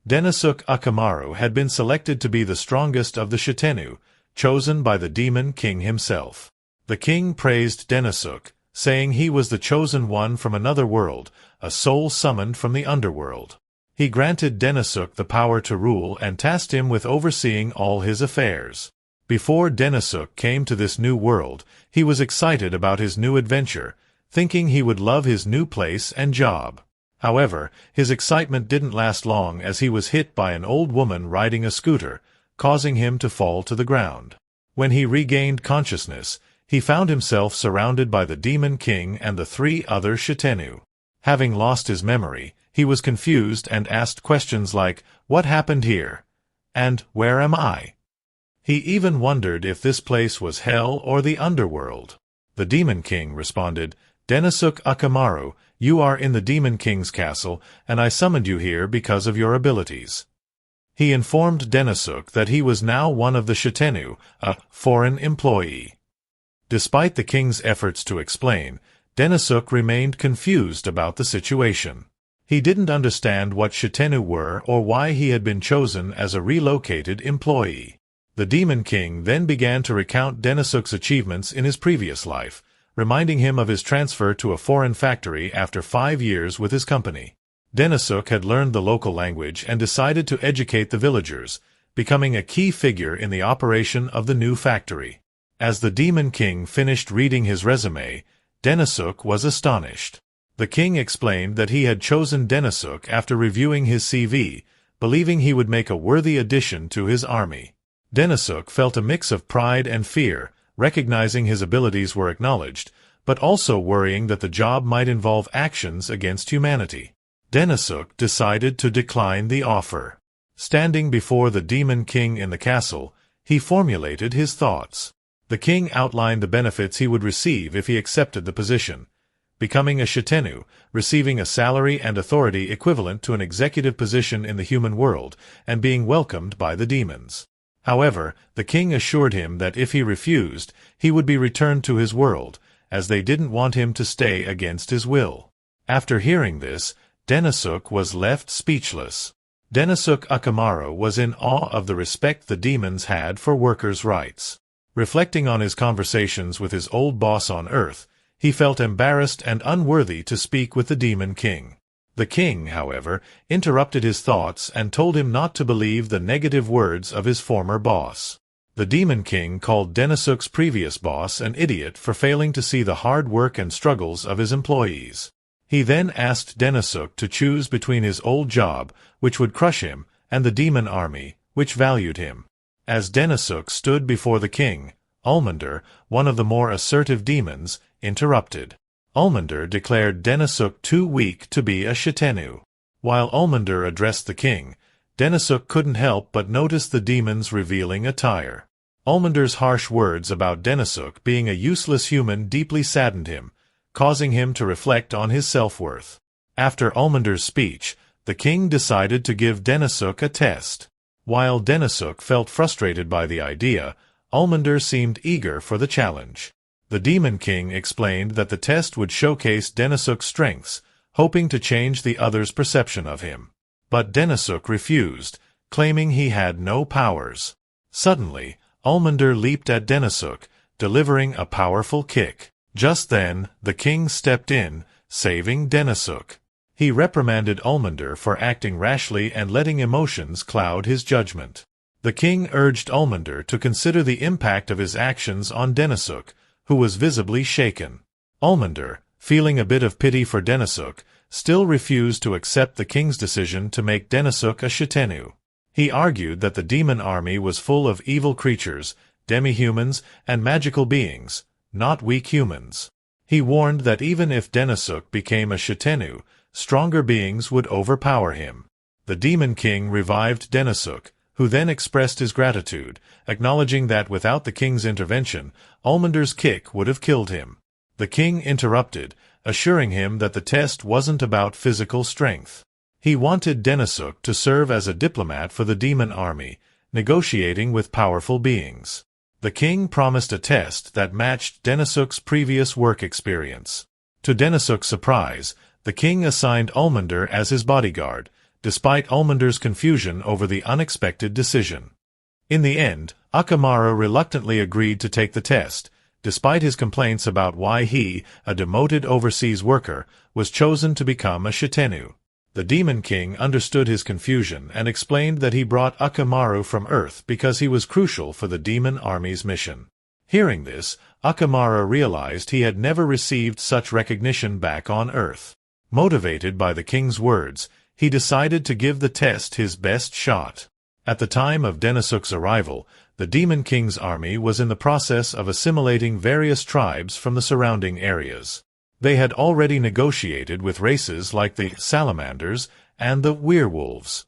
Denosuk Akamaru had been selected to be the strongest of the Shitennou, chosen by the Demon King himself. The king praised Denosuk, saying he was the chosen one from another world, a soul summoned from the underworld. He granted Denosuk the power to rule and tasked him with overseeing all his affairs. Before Denosuk came to this new world, he was excited about his new adventure, thinking he would love his new place and job. However, his excitement didn't last long as he was hit by an old woman riding a scooter, causing him to fall to the ground. When he regained consciousness, he found himself surrounded by the Demon King and the 3 other Shitennou. Having lost his memory, he was confused and asked questions like, "What happened here?" and "Where am I?" He even wondered if this place was hell or the underworld. The Demon King responded, "Denosuk Akamaru, you are in the Demon King's castle, and I summoned you here because of your abilities." He informed Denosuk that he was now one of the Shitennou, a foreign employee. Despite the king's efforts to explain, Denosuk remained confused about the situation. He didn't understand what Shitennou were or why he had been chosen as a relocated employee. The Demon King then began to recount Denosuk's achievements in his previous life, reminding him of his transfer to a foreign factory after 5 years with his company. Denosuk had learned the local language and decided to educate the villagers, becoming a key figure in the operation of the new factory. As the Demon King finished reading his resume, Denosuk was astonished. The king explained that he had chosen Denosuk after reviewing his CV, believing he would make a worthy addition to his army. Denosuk felt a mix of pride and fear, recognizing his abilities were acknowledged, but also worrying that the job might involve actions against humanity. Denosuk decided to decline the offer. Standing before the Demon King in the castle, he formulated his thoughts. The king outlined the benefits he would receive if he accepted the position: becoming a Shitennou, receiving a salary and authority equivalent to an executive position in the human world, and being welcomed by the demons. However, the king assured him that if he refused, he would be returned to his world, as they didn't want him to stay against his will. After hearing this, Denosuk was left speechless. Denosuk Akamaru was in awe of the respect the demons had for workers' rights. Reflecting on his conversations with his old boss on Earth, he felt embarrassed and unworthy to speak with the Demon King. The king, however, interrupted his thoughts and told him not to believe the negative words of his former boss. The Demon King called Denosuk's previous boss an idiot for failing to see the hard work and struggles of his employees. He then asked Denosuk to choose between his old job, which would crush him, and the demon army, which valued him. As Denosuk stood before the king, Ulmander, one of the more assertive demons, interrupted. Ulmander declared Denosuk too weak to be a Shitennou. While Ulmander addressed the king, Denosuk couldn't help but notice the demon's revealing attire. Ulmander's harsh words about Denosuk being a useless human deeply saddened him, causing him to reflect on his self-worth. After Ulmander's speech, the king decided to give Denosuk a test. While Denosuk felt frustrated by the idea, Ulmander seemed eager for the challenge. The Demon King explained that the test would showcase Denosuk's strengths, hoping to change the others' perception of him. But Denosuk refused, claiming he had no powers. Suddenly, Ulmander leaped at Denosuk, delivering a powerful kick. Just then, the king stepped in, saving Denosuk. He reprimanded Ulmander for acting rashly and letting emotions cloud his judgment. The king urged Ulmander to consider the impact of his actions on Denosuk, who was visibly shaken. Ulmander, feeling a bit of pity for Denosuk, still refused to accept the king's decision to make Denosuk a Shitennou. He argued that the demon army was full of evil creatures, demi-humans, and magical beings, not weak humans. He warned that even if Denosuk became a Shitennou, stronger beings would overpower him. The Demon King revived Denosuk, who then expressed his gratitude, acknowledging that without the king's intervention, Ulmander's kick would have killed him. The king interrupted, assuring him that the test wasn't about physical strength. He wanted Denosuk to serve as a diplomat for the demon army, negotiating with powerful beings. The king promised a test that matched Denosuk's previous work experience. To Denosuk's surprise, the king assigned Ulmander as his bodyguard, despite Ulmander's confusion over the unexpected decision. In the end, Akamaru reluctantly agreed to take the test, despite his complaints about why he, a demoted overseas worker, was chosen to become a Shitennou. The Demon King understood his confusion and explained that he brought Akamaru from Earth because he was crucial for the demon army's mission. Hearing this, Akamaru realized he had never received such recognition back on Earth. Motivated by the king's words, he decided to give the test his best shot. At the time of Denosuk's arrival, the Demon King's army was in the process of assimilating various tribes from the surrounding areas. They had already negotiated with races like the Salamanders and the Werewolves.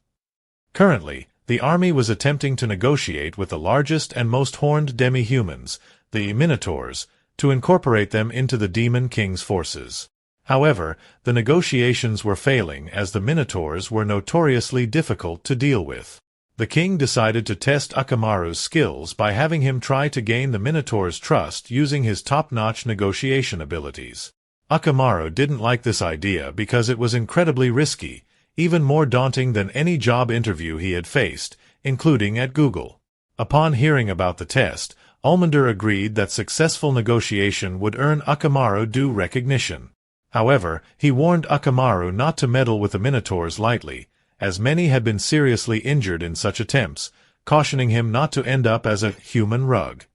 Currently, the army was attempting to negotiate with the largest and most horned demi-humans, the Minotaurs, to incorporate them into the Demon King's forces. However, the negotiations were failing as the Minotaurs were notoriously difficult to deal with. The king decided to test Akamaru's skills by having him try to gain the Minotaur's trust using his top-notch negotiation abilities. Akamaru didn't like this idea because it was incredibly risky, even more daunting than any job interview he had faced, including at Google. Upon hearing about the test, Ulmander agreed that successful negotiation would earn Akamaru due recognition. However, he warned Akamaru not to meddle with the Minotaurs lightly, as many had been seriously injured in such attempts, cautioning him not to end up as a human rug.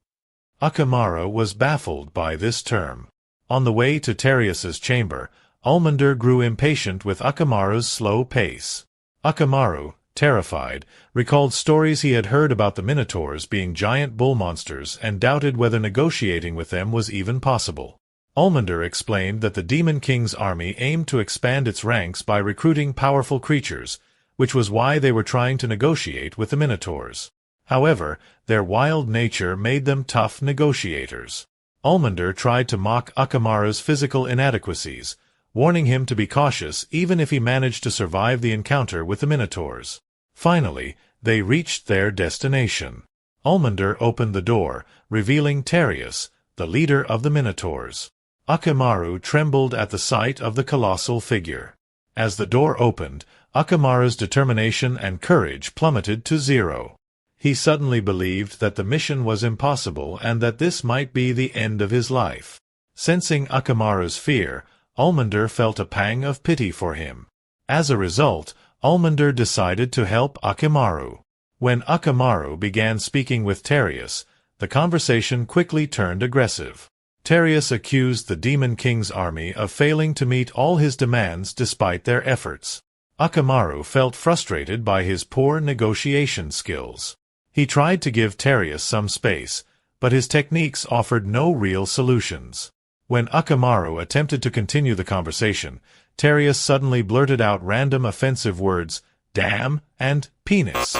Akamaru was baffled by this term. On the way to Terius's chamber, Ulmander grew impatient with Akamaru's slow pace. Akamaru, terrified, recalled stories he had heard about the Minotaurs being giant bull monsters and doubted whether negotiating with them was even possible. Ulmander explained that the Demon King's army aimed to expand its ranks by recruiting powerful creatures, which was why they were trying to negotiate with the Minotaurs. However, their wild nature made them tough negotiators. Ulmander tried to mock Akamaru's physical inadequacies, warning him to be cautious even if he managed to survive the encounter with the Minotaurs. Finally, they reached their destination. Ulmander opened the door, revealing Terius, the leader of the Minotaurs. Akamaru trembled at the sight of the colossal figure. As the door opened, Akamaru's determination and courage plummeted to zero. He suddenly believed that the mission was impossible and that this might be the end of his life. Sensing Akamaru's fear, Ulmander felt a pang of pity for him. As a result, Ulmander decided to help Akamaru. When Akamaru began speaking with Terius, the conversation quickly turned aggressive. Terius accused the Demon King's army of failing to meet all his demands despite their efforts. Akamaru felt frustrated by his poor negotiation skills. He tried to give Terius some space, but his techniques offered no real solutions. When Akamaru attempted to continue the conversation, Terius suddenly blurted out random offensive words, damn, and penis.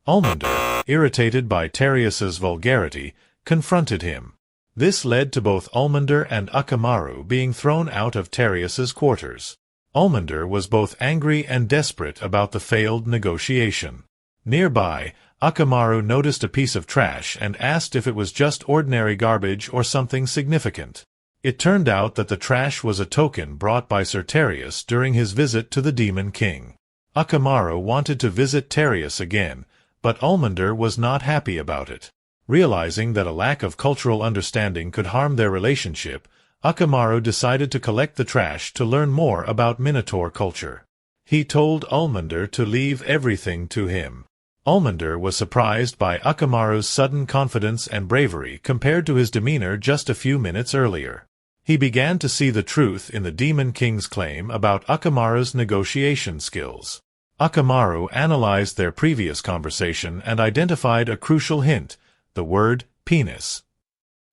Ulmander, irritated by Terius's vulgarity, confronted him. This led to both Ulmander and Akamaru being thrown out of Terius's quarters. Ulmander was both angry and desperate about the failed negotiation. Nearby, Akamaru noticed a piece of trash and asked if it was just ordinary garbage or something significant. It turned out that the trash was a token brought by Sir Terius during his visit to the Demon King. Akamaru wanted to visit Terius again, but Ulmander was not happy about it. Realizing that a lack of cultural understanding could harm their relationship, Akamaru decided to collect the trash to learn more about Minotaur culture. He told Ulmander to leave everything to him. Ulmander was surprised by Akamaru's sudden confidence and bravery compared to his demeanor just a few minutes earlier. He began to see the truth in the Demon King's claim about Akamaru's negotiation skills. Akamaru analyzed their previous conversation and identified a crucial hint, the word penis.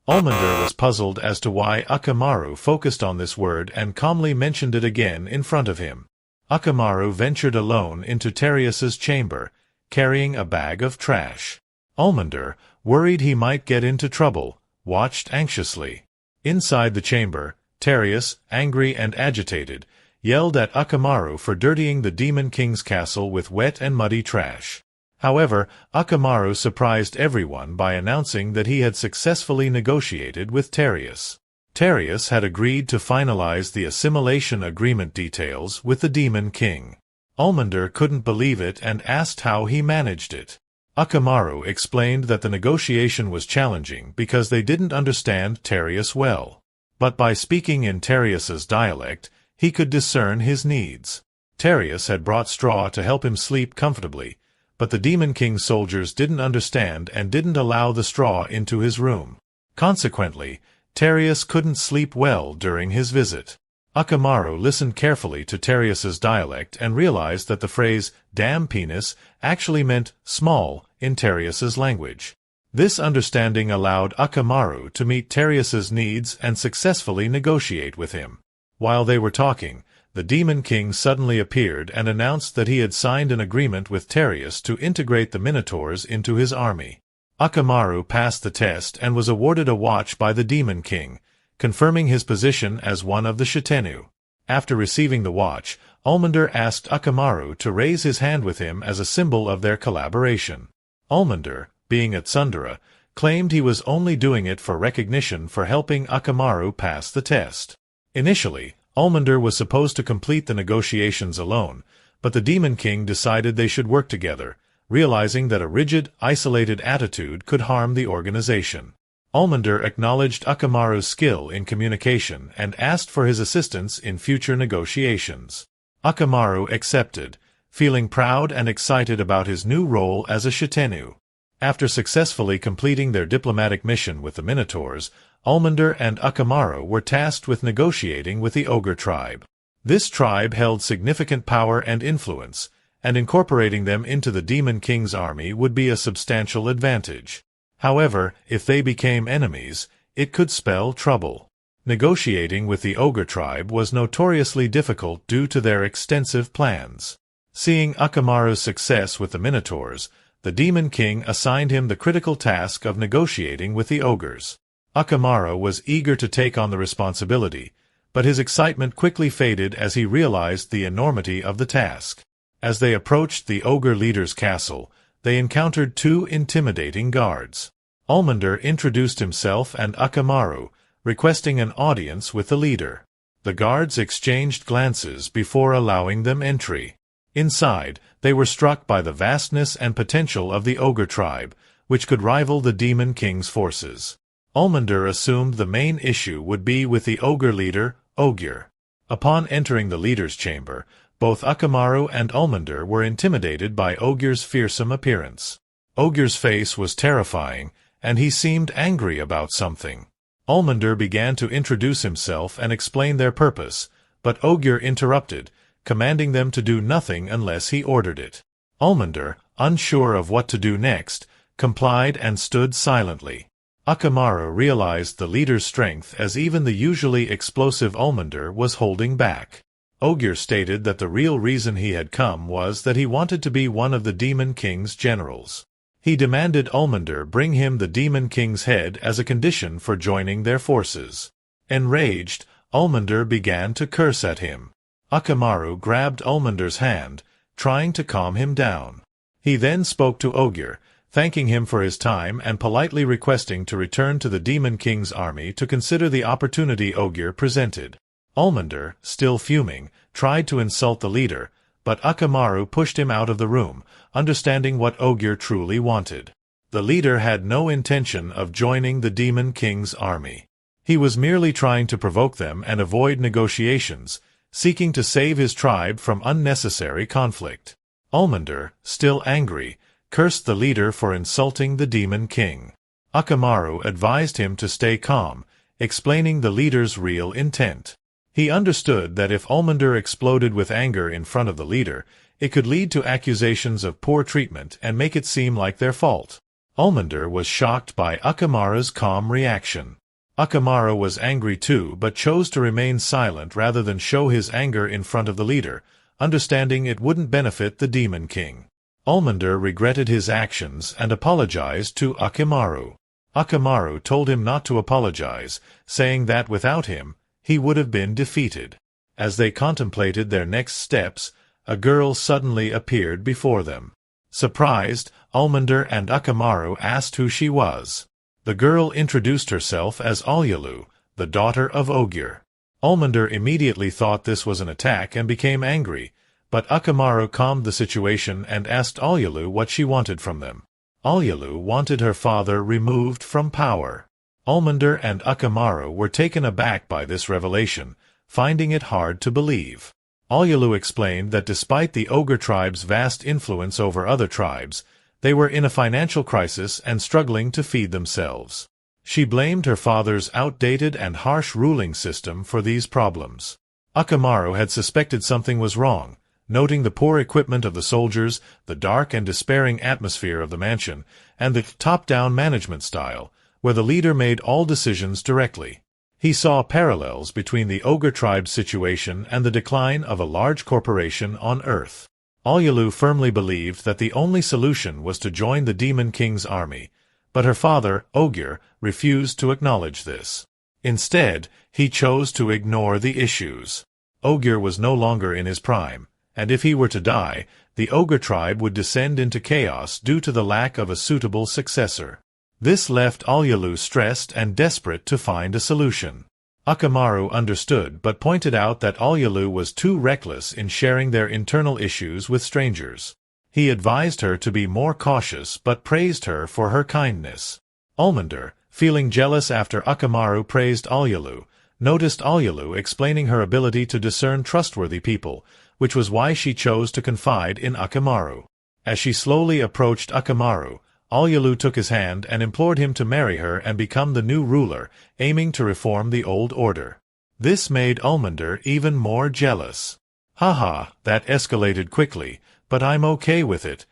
Ulmander was puzzled as to why Akamaru focused on this word and calmly mentioned it again in front of him. Akamaru ventured alone into Terius's chamber, carrying a bag of trash. Ulmander, worried he might get into trouble, watched anxiously. Inside the chamber, Terius, angry and agitated, yelled at Akamaru for dirtying the Demon King's castle with wet and muddy trash. However, Akamaru surprised everyone by announcing that he had successfully negotiated with Terius. Terius had agreed to finalize the assimilation agreement details with the Demon King. Ulmander couldn't believe it and asked how he managed it. Akamaru explained that the negotiation was challenging because they didn't understand Terius well. But by speaking in Terius's dialect, he could discern his needs. Terius had brought straw to help him sleep comfortably, but the Demon King's soldiers didn't understand and didn't allow the straw into his room. Consequently, Terius couldn't sleep well during his visit. Akamaru listened carefully to Terius's dialect and realized that the phrase, "damn penis," actually meant small in Terius's language. This understanding allowed Akamaru to meet Terius's needs and successfully negotiate with him. While they were talking, the Demon King suddenly appeared and announced that he had signed an agreement with Terius to integrate the Minotaurs into his army. Akamaru passed the test and was awarded a watch by the Demon King, confirming his position as one of the Shitennou. After receiving the watch, Ulmander asked Akamaru to raise his hand with him as a symbol of their collaboration. Ulmander, being a tsundere, claimed he was only doing it for recognition for helping Akamaru pass the test. Initially, Ulmander was supposed to complete the negotiations alone, but the Demon King decided they should work together, realizing that a rigid, isolated attitude could harm the organization. Ulmander acknowledged Akamaru's skill in communication and asked for his assistance in future negotiations. Akamaru accepted, feeling proud and excited about his new role as a Shitennou. After successfully completing their diplomatic mission with the Minotaurs, Ulmander and Akamaru were tasked with negotiating with the Ogre tribe. This tribe held significant power and influence, and incorporating them into the Demon King's army would be a substantial advantage. However, if they became enemies, it could spell trouble. Negotiating with the Ogre tribe was notoriously difficult due to their extensive plans. Seeing Akamaru's success with the Minotaurs, the Demon King assigned him the critical task of negotiating with the ogres. Akamaru was eager to take on the responsibility, but his excitement quickly faded as he realized the enormity of the task. As they approached the ogre leader's castle, they encountered two intimidating guards. Ulmander introduced himself and Akamaru, requesting an audience with the leader. The guards exchanged glances before allowing them entry. Inside, they were struck by the vastness and potential of the Ogre tribe, which could rival the Demon King's forces. Ulmander assumed the main issue would be with the Ogre leader, Ogre. Upon entering the leader's chamber, both Akamaru and Ulmander were intimidated by Ogre's fearsome appearance. Ogre's face was terrifying, and he seemed angry about something. Ulmander began to introduce himself and explain their purpose, but Ogre interrupted, commanding them to do nothing unless he ordered it. Ulmander, unsure of what to do next, complied and stood silently. Akamaru realized the leader's strength as even the usually explosive Ulmander was holding back. Ogre stated that the real reason he had come was that he wanted to be one of the Demon King's generals. He demanded Ulmander bring him the Demon King's head as a condition for joining their forces. Enraged, Ulmander began to curse at him. Akamaru grabbed Ulmander's hand, trying to calm him down. He then spoke to Ogre, thanking him for his time and politely requesting to return to the Demon King's army to consider the opportunity Ogre presented. Ulmander, still fuming, tried to insult the leader, but Akamaru pushed him out of the room, understanding what Ogre truly wanted. The leader had no intention of joining the Demon King's army. He was merely trying to provoke them and avoid negotiations, seeking to save his tribe from unnecessary conflict. Ulmander, still angry, cursed the leader for insulting the Demon King. Akamaru advised him to stay calm, explaining the leader's real intent. He understood that if Ulmander exploded with anger in front of the leader, it could lead to accusations of poor treatment and make it seem like their fault. Ulmander was shocked by Akamaru's calm reaction. Akamaru was angry too, but chose to remain silent rather than show his anger in front of the leader, understanding it wouldn't benefit the Demon King. Ulmander regretted his actions and apologized to Akamaru. Akamaru told him not to apologize, saying that without him, he would have been defeated. As they contemplated their next steps, a girl suddenly appeared before them. Surprised, Ulmander and Akamaru asked who she was. The girl introduced herself as Alyalu, the daughter of Ogre. Ulmander immediately thought this was an attack and became angry, But Akamaru calmed the situation and asked Alyalu what she wanted from them. Alyalu wanted her father removed from power. Almander and Akamaru were taken aback by this revelation, finding it hard to believe. Alyalu explained that despite the Ogre tribe's vast influence over other tribes, they were in a financial crisis and struggling to feed themselves. She blamed her father's outdated and harsh ruling system for these problems. Akamaru had suspected something was wrong, noting the poor equipment of the soldiers, the dark and despairing atmosphere of the mansion, and the top-down management style, where the leader made all decisions directly. He saw parallels between the Ogre tribe's situation and the decline of a large corporation on Earth. Alyalu firmly believed that the only solution was to join the Demon King's army, but her father, Ogre, refused to acknowledge this. Instead, he chose to ignore the issues. Ogre was no longer in his prime, and if he were to die, the Ogre tribe would descend into chaos due to the lack of a suitable successor. This left Alyalu stressed and desperate to find a solution. Akamaru understood but pointed out that Alyalu was too reckless in sharing their internal issues with strangers. He advised her to be more cautious but praised her for her kindness. Almander, feeling jealous after Akamaru praised Alyalu, noticed Alyalu explaining her ability to discern trustworthy people, which was why she chose to confide in Akamaru. As she slowly approached Akamaru, Alyalu took his hand and implored him to marry her and become the new ruler, aiming to reform the old order. This made Almander even more jealous. Haha, that escalated quickly, but I'm okay with it.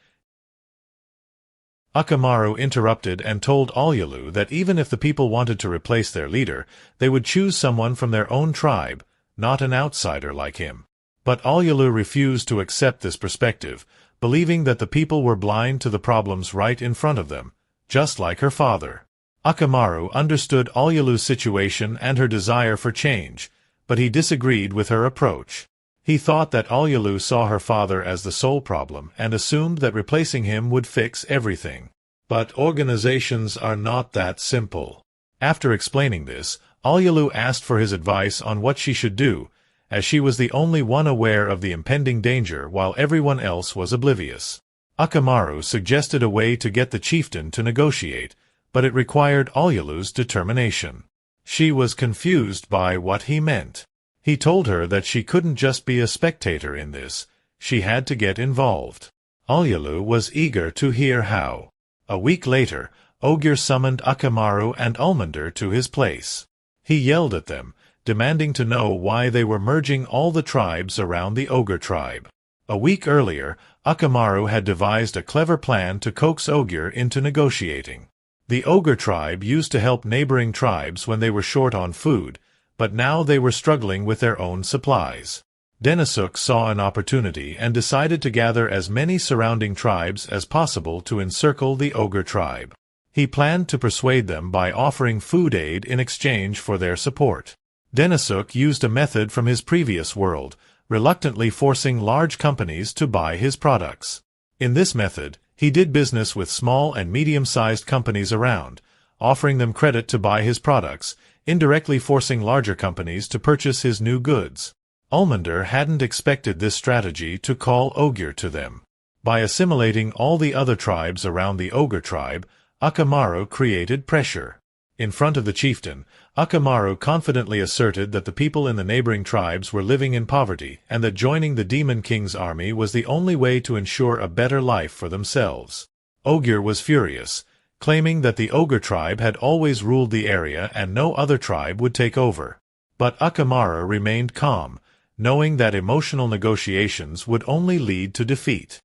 Akamaru interrupted and told Alyalu that even if the people wanted to replace their leader, they would choose someone from their own tribe, not an outsider like him. But Alyalu refused to accept this perspective, believing that the people were blind to the problems right in front of them, just like her father. Akamaru understood Alyalu's situation and her desire for change, but he disagreed with her approach. He thought that Alyalu saw her father as the sole problem and assumed that replacing him would fix everything. But organizations are not that simple. After explaining this, Alyalu asked for his advice on what she should do, as she was the only one aware of the impending danger while everyone else was oblivious. Akamaru suggested a way to get the chieftain to negotiate, but it required Alyalu's determination. She was confused by what he meant. He told her that she couldn't just be a spectator in this, she had to get involved. Alyalu was eager to hear how. A week later, Ogre summoned Akamaru and Almander to his place. He yelled at them, demanding to know why they were merging all the tribes around the Ogre tribe. A week earlier, Akamaru had devised a clever plan to coax Ogre into negotiating. The Ogre tribe used to help neighboring tribes when they were short on food, but now they were struggling with their own supplies. Denosuk saw an opportunity and decided to gather as many surrounding tribes as possible to encircle the Ogre tribe. He planned to persuade them by offering food aid in exchange for their support. Denosuk used a method from his previous world, reluctantly forcing large companies to buy his products. In this method, he did business with small and medium-sized companies around, offering them credit to buy his products, indirectly forcing larger companies to purchase his new goods. Almander hadn't expected this strategy to call Ogre to them. By assimilating all the other tribes around the Ogre tribe, Akamaru created pressure. In front of the chieftain, Akamaru confidently asserted that the people in the neighboring tribes were living in poverty and that joining the Demon King's army was the only way to ensure a better life for themselves. Ogre was furious, claiming that the Ogre tribe had always ruled the area and no other tribe would take over. But Akamaru remained calm, knowing that emotional negotiations would only lead to defeat.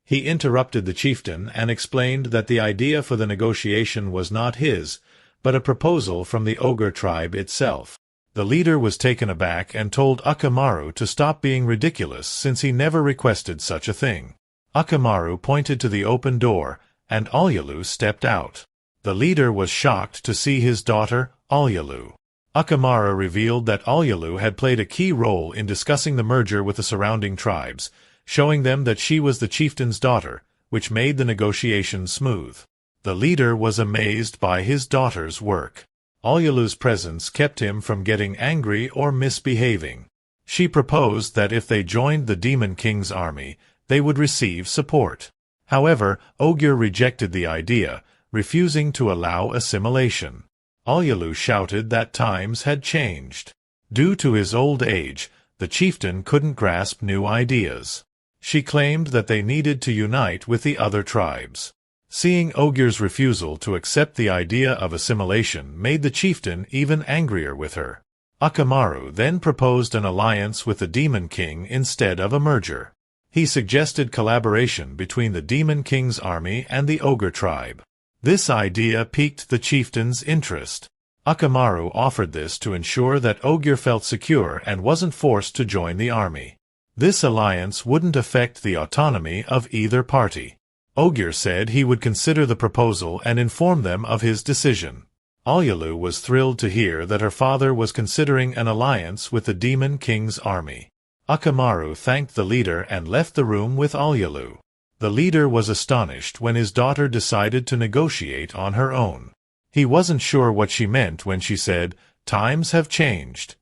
He interrupted the chieftain and explained that the idea for the negotiation was not his, but a proposal from the Ogre tribe itself. The leader was taken aback and told Akamaru to stop being ridiculous since he never requested such a thing. Akamaru pointed to the open door, and Alyalu stepped out. The leader was shocked to see his daughter, Alyalu. Akamaru revealed that Alyalu had played a key role in discussing the merger with the surrounding tribes, showing them that she was the chieftain's daughter, which made the negotiations smooth. The leader was amazed by his daughter's work. Alyalu's presence kept him from getting angry or misbehaving. She proposed that if they joined the Demon King's army, they would receive support. However, Ogre rejected the idea, refusing to allow assimilation. Olyolu shouted that times had changed. Due to his old age, the chieftain couldn't grasp new ideas. She claimed that they needed to unite with the other tribes. Seeing Ogre's refusal to accept the idea of assimilation made the chieftain even angrier with her. Akamaru then proposed an alliance with the Demon King instead of a merger. He suggested collaboration between the Demon King's army and the Ogre tribe. This idea piqued the chieftain's interest. Akamaru offered this to ensure that Ogre felt secure and wasn't forced to join the army. This alliance wouldn't affect the autonomy of either party. Ogre said he would consider the proposal and inform them of his decision. Olyolu was thrilled to hear that her father was considering an alliance with the Demon King's army. Akamaru thanked the leader and left the room with Olyolu. The leader was astonished when his daughter decided to negotiate on her own. He wasn't sure what she meant when she said, "Times have changed."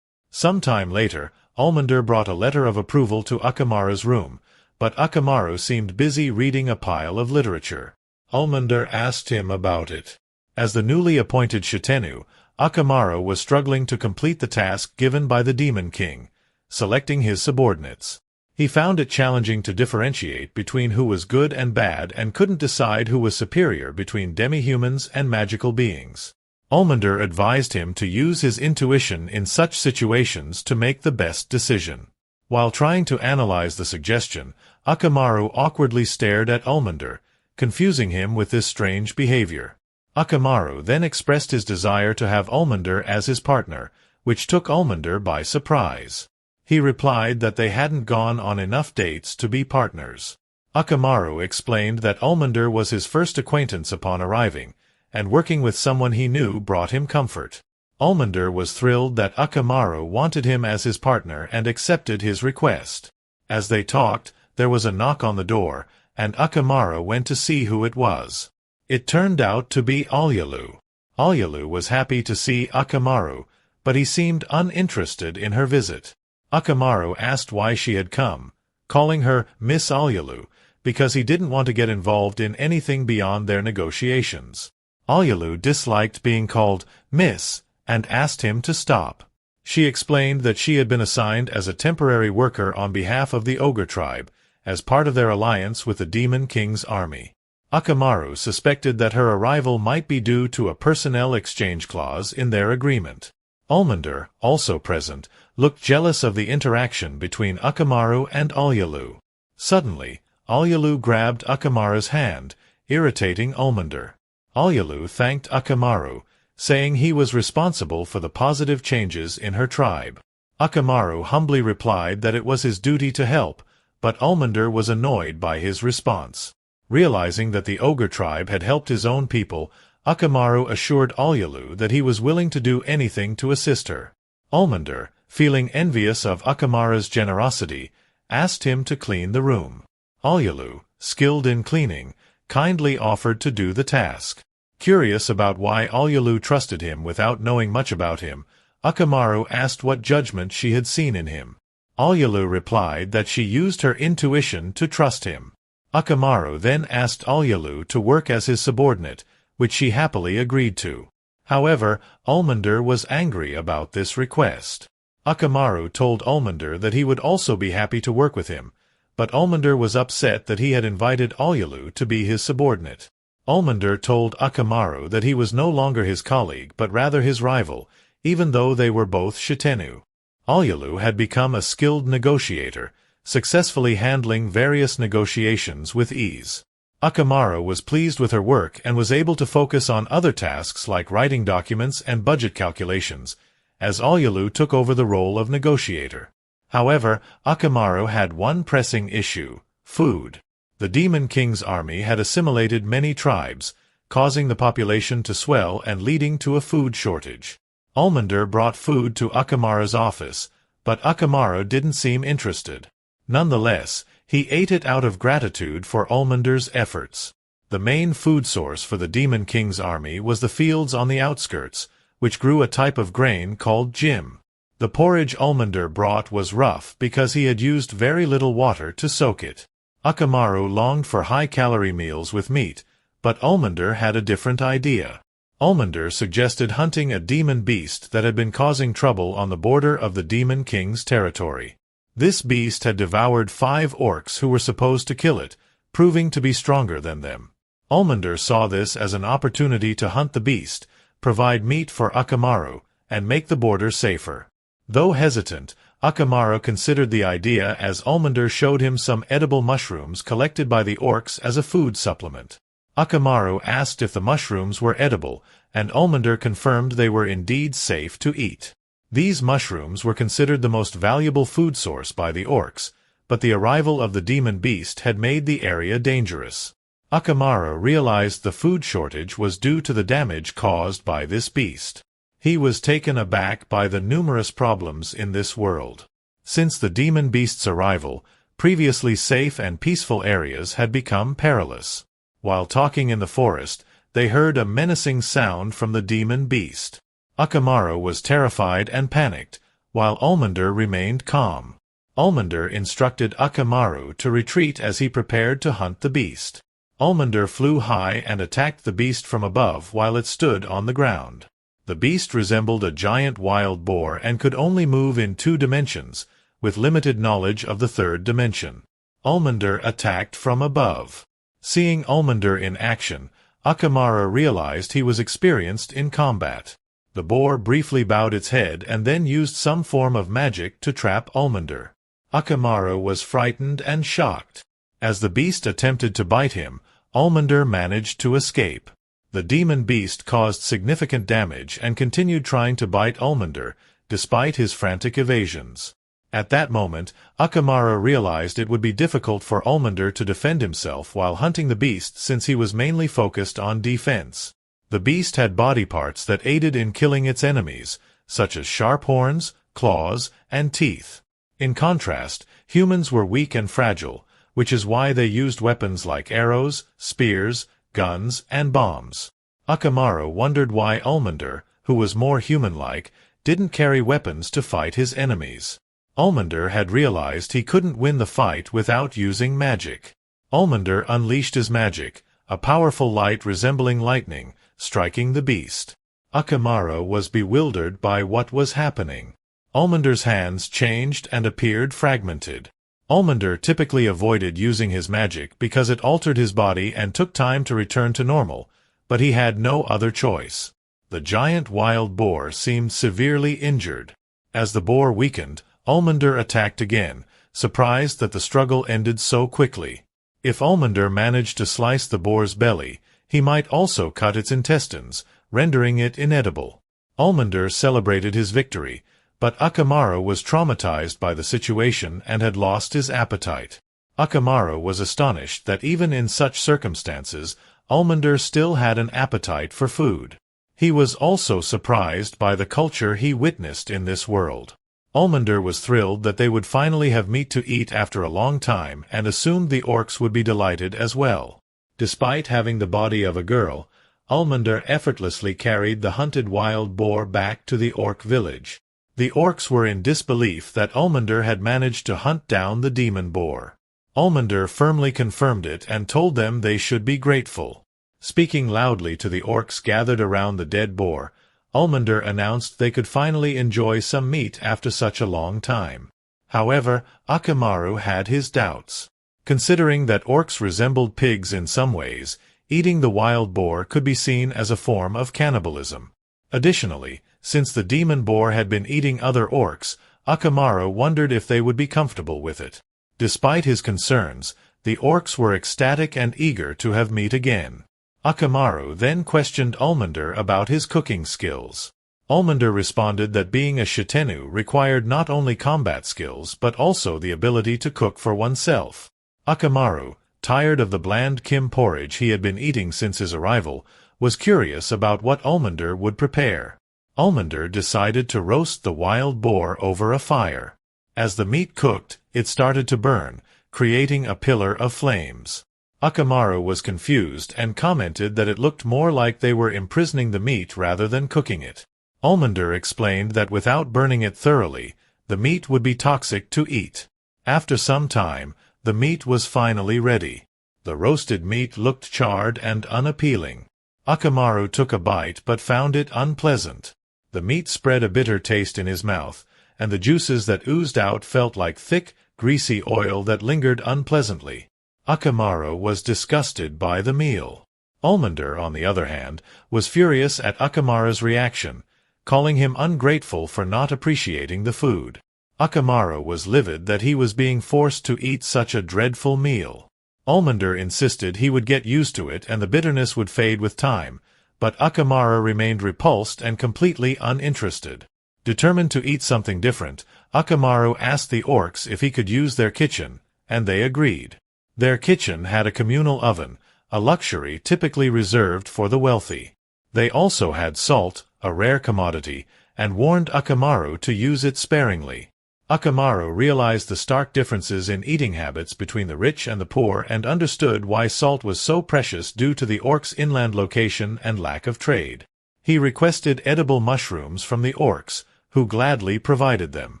Sometime later, Almander brought a letter of approval to Akamaru's room, but Akamaru seemed busy reading a pile of literature. Almander asked him about it. As the newly appointed Shitennou, Akamaru was struggling to complete the task given by the Demon King, selecting his subordinates. He found it challenging to differentiate between who was good and bad and couldn't decide who was superior between demi-humans and magical beings. Almander advised him to use his intuition in such situations to make the best decision. While trying to analyze the suggestion, Akamaru awkwardly stared at Almander, confusing him with this strange behavior. Akamaru then expressed his desire to have Almander as his partner, which took Almander by surprise. He replied that they hadn't gone on enough dates to be partners. Akamaru explained that Almander was his first acquaintance upon arriving, and working with someone he knew brought him comfort. Almander was thrilled that Akamaru wanted him as his partner and accepted his request. As they talked, there was a knock on the door, and Akamaru went to see who it was. It turned out to be Olyolu. Olyolu was happy to see Akamaru, but he seemed uninterested in her visit. Akamaru asked why she had come, calling her Miss Olyolu, because he didn't want to get involved in anything beyond their negotiations. Olyolu disliked being called Miss, and asked him to stop. She explained that she had been assigned as a temporary worker on behalf of the Ogre tribe, as part of their alliance with the Demon King's army. Akamaru suspected that her arrival might be due to a personnel exchange clause in their agreement. Almander, also present, looked jealous of the interaction between Akamaru and Olyolu. Suddenly, Olyolu grabbed Akamaru's hand, irritating Almander. Olyolu thanked Akamaru, saying he was responsible for the positive changes in her tribe. Akamaru humbly replied that it was his duty to help, but Almander was annoyed by his response. Realizing that the Ogre tribe had helped his own people, Akamaru assured Olyolu that he was willing to do anything to assist her. Almander, feeling envious of Akamaru's generosity, asked him to clean the room. Olyolu, skilled in cleaning, kindly offered to do the task. Curious about why Olyolu trusted him without knowing much about him, Akamaru asked what judgment she had seen in him. Olyolu replied that she used her intuition to trust him. Akamaru then asked Olyolu to work as his subordinate, which she happily agreed to. However, Almander was angry about this request. Akamaru told Almander that he would also be happy to work with him, but Almander was upset that he had invited Olyolu to be his subordinate. Almander told Akamaru that he was no longer his colleague but rather his rival, even though they were both Shitennou. Olyolu had become a skilled negotiator, successfully handling various negotiations with ease. Akamaru was pleased with her work and was able to focus on other tasks like writing documents and budget calculations, as Olyolu took over the role of negotiator. However, Akamaru had one pressing issue: food. The Demon King's army had assimilated many tribes, causing the population to swell and leading to a food shortage. Almander brought food to Akamaru's office, but Akamaru didn't seem interested. Nonetheless, he ate it out of gratitude for Almander's efforts. The main food source for the Demon King's army was the fields on the outskirts, which grew a type of grain called jim. The porridge Ulmander brought was rough because he had used very little water to soak it. Akamaru longed for high-calorie meals with meat, but Ulmander had a different idea. Ulmander suggested hunting a demon beast that had been causing trouble on the border of the Demon King's territory. This beast had devoured 5 orcs who were supposed to kill it, proving to be stronger than them. Ulmander saw this as an opportunity to hunt the beast, provide meat for Akamaru, and make the border safer. Though hesitant, Akamaru considered the idea as Ulmander showed him some edible mushrooms collected by the orcs as a food supplement. Akamaru asked if the mushrooms were edible, and Ulmander confirmed they were indeed safe to eat. These mushrooms were considered the most valuable food source by the orcs, but the arrival of the demon beast had made the area dangerous. Akamaru realized the food shortage was due to the damage caused by this beast. He was taken aback by the numerous problems in this world. Since the demon beast's arrival, previously safe and peaceful areas had become perilous. While talking in the forest, they heard a menacing sound from the demon beast. Akamaru was terrified and panicked, while Ulmander remained calm. Ulmander instructed Akamaru to retreat as he prepared to hunt the beast. Ulmander flew high and attacked the beast from above while it stood on the ground. The beast resembled a giant wild boar and could only move in 2 dimensions, with limited knowledge of the 3rd dimension. Ulmander attacked from above. Seeing Ulmander in action, Akamaru realized he was experienced in combat. The boar briefly bowed its head and then used some form of magic to trap Ulmander. Akamaru was frightened and shocked. As the beast attempted to bite him, Ulmander managed to escape. The demon beast caused significant damage and continued trying to bite Ulmander, despite his frantic evasions. At that moment, Akamaru realized it would be difficult for Ulmander to defend himself while hunting the beast since he was mainly focused on defense. The beast had body parts that aided in killing its enemies, such as sharp horns, claws, and teeth. In contrast, humans were weak and fragile, which is why they used weapons like arrows, spears, guns, and bombs. Akamaru wondered why Ulmander, who was more human-like, didn't carry weapons to fight his enemies. Ulmander had realized he couldn't win the fight without using magic. Ulmander unleashed his magic, a powerful light resembling lightning, striking the beast. Akamaru was bewildered by what was happening. Ulmander's hands changed and appeared fragmented. Ulmander typically avoided using his magic because it altered his body and took time to return to normal, but he had no other choice. The giant wild boar seemed severely injured. As the boar weakened, Ulmander attacked again, surprised that the struggle ended so quickly. If Ulmander managed to slice the boar's belly, he might also cut its intestines, rendering it inedible. Ulmander celebrated his victory, but Akamaru was traumatized by the situation and had lost his appetite. Akamaru was astonished that even in such circumstances, Ulmander still had an appetite for food. He was also surprised by the culture he witnessed in this world. Ulmander was thrilled that they would finally have meat to eat after a long time and assumed the orcs would be delighted as well. Despite having the body of a girl, Ulmander effortlessly carried the hunted wild boar back to the orc village. The orcs were in disbelief that Ulmander had managed to hunt down the demon boar. Ulmander firmly confirmed it and told them they should be grateful. Speaking loudly to the orcs gathered around the dead boar, Ulmander announced they could finally enjoy some meat after such a long time. However, Akamaru had his doubts. Considering that orcs resembled pigs in some ways, eating the wild boar could be seen as a form of cannibalism. Additionally, since the demon boar had been eating other orcs, Akamaru wondered if they would be comfortable with it. Despite his concerns, the orcs were ecstatic and eager to have meat again. Akamaru then questioned Ulmander about his cooking skills. Ulmander responded that being a Shitennou required not only combat skills but also the ability to cook for oneself. Akamaru, tired of the bland kim porridge he had been eating since his arrival, was curious about what Ulmander would prepare. Ulmander decided to roast the wild boar over a fire. As the meat cooked, it started to burn, creating a pillar of flames. Akamaru was confused and commented that it looked more like they were imprisoning the meat rather than cooking it. Ulmander explained that without burning it thoroughly, the meat would be toxic to eat. After some time, the meat was finally ready. The roasted meat looked charred and unappealing. Akamaru took a bite but found it unpleasant. The meat spread a bitter taste in his mouth, and the juices that oozed out felt like thick, greasy oil that lingered unpleasantly. Akamaru was disgusted by the meal. Ulmander, on the other hand, was furious at Akamaru's reaction, calling him ungrateful for not appreciating the food. Akamaru was livid that he was being forced to eat such a dreadful meal. Ulmander insisted he would get used to it and the bitterness would fade with time, but Akamaru remained repulsed and completely uninterested. Determined to eat something different, Akamaru asked the orcs if he could use their kitchen, and they agreed. Their kitchen had a communal oven, a luxury typically reserved for the wealthy. They also had salt, a rare commodity, and warned Akamaru to use it sparingly. Akamaru realized the stark differences in eating habits between the rich and the poor and understood why salt was so precious due to the orcs' inland location and lack of trade. He requested edible mushrooms from the orcs, who gladly provided them.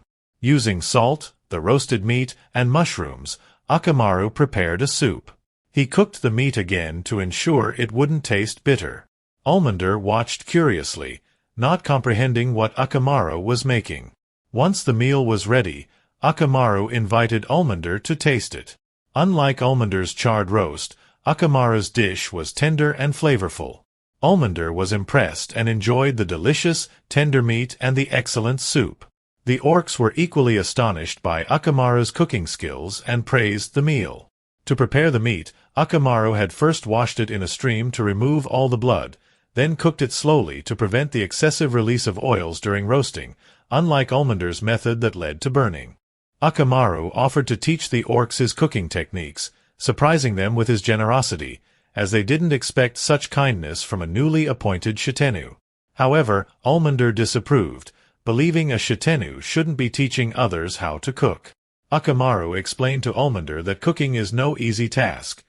Using salt, the roasted meat, and mushrooms, Akamaru prepared a soup. He cooked the meat again to ensure it wouldn't taste bitter. Ulmander watched curiously, not comprehending what Akamaru was making. Once the meal was ready, Akamaru invited Ulmander to taste it. Unlike Ulmander's charred roast, Akamaru's dish was tender and flavorful. Ulmander was impressed and enjoyed the delicious, tender meat and the excellent soup. The orcs were equally astonished by Akamaru's cooking skills and praised the meal. To prepare the meat, Akamaru had first washed it in a stream to remove all the blood, then cooked it slowly to prevent the excessive release of oils during roasting, unlike Ulmander's method that led to burning. Akamaru offered to teach the orcs his cooking techniques, surprising them with his generosity, as they didn't expect such kindness from a newly appointed Shitennou. However, Ulmander disapproved, believing a Shitennou shouldn't be teaching others how to cook. Akamaru explained to Ulmander that cooking is no easy task.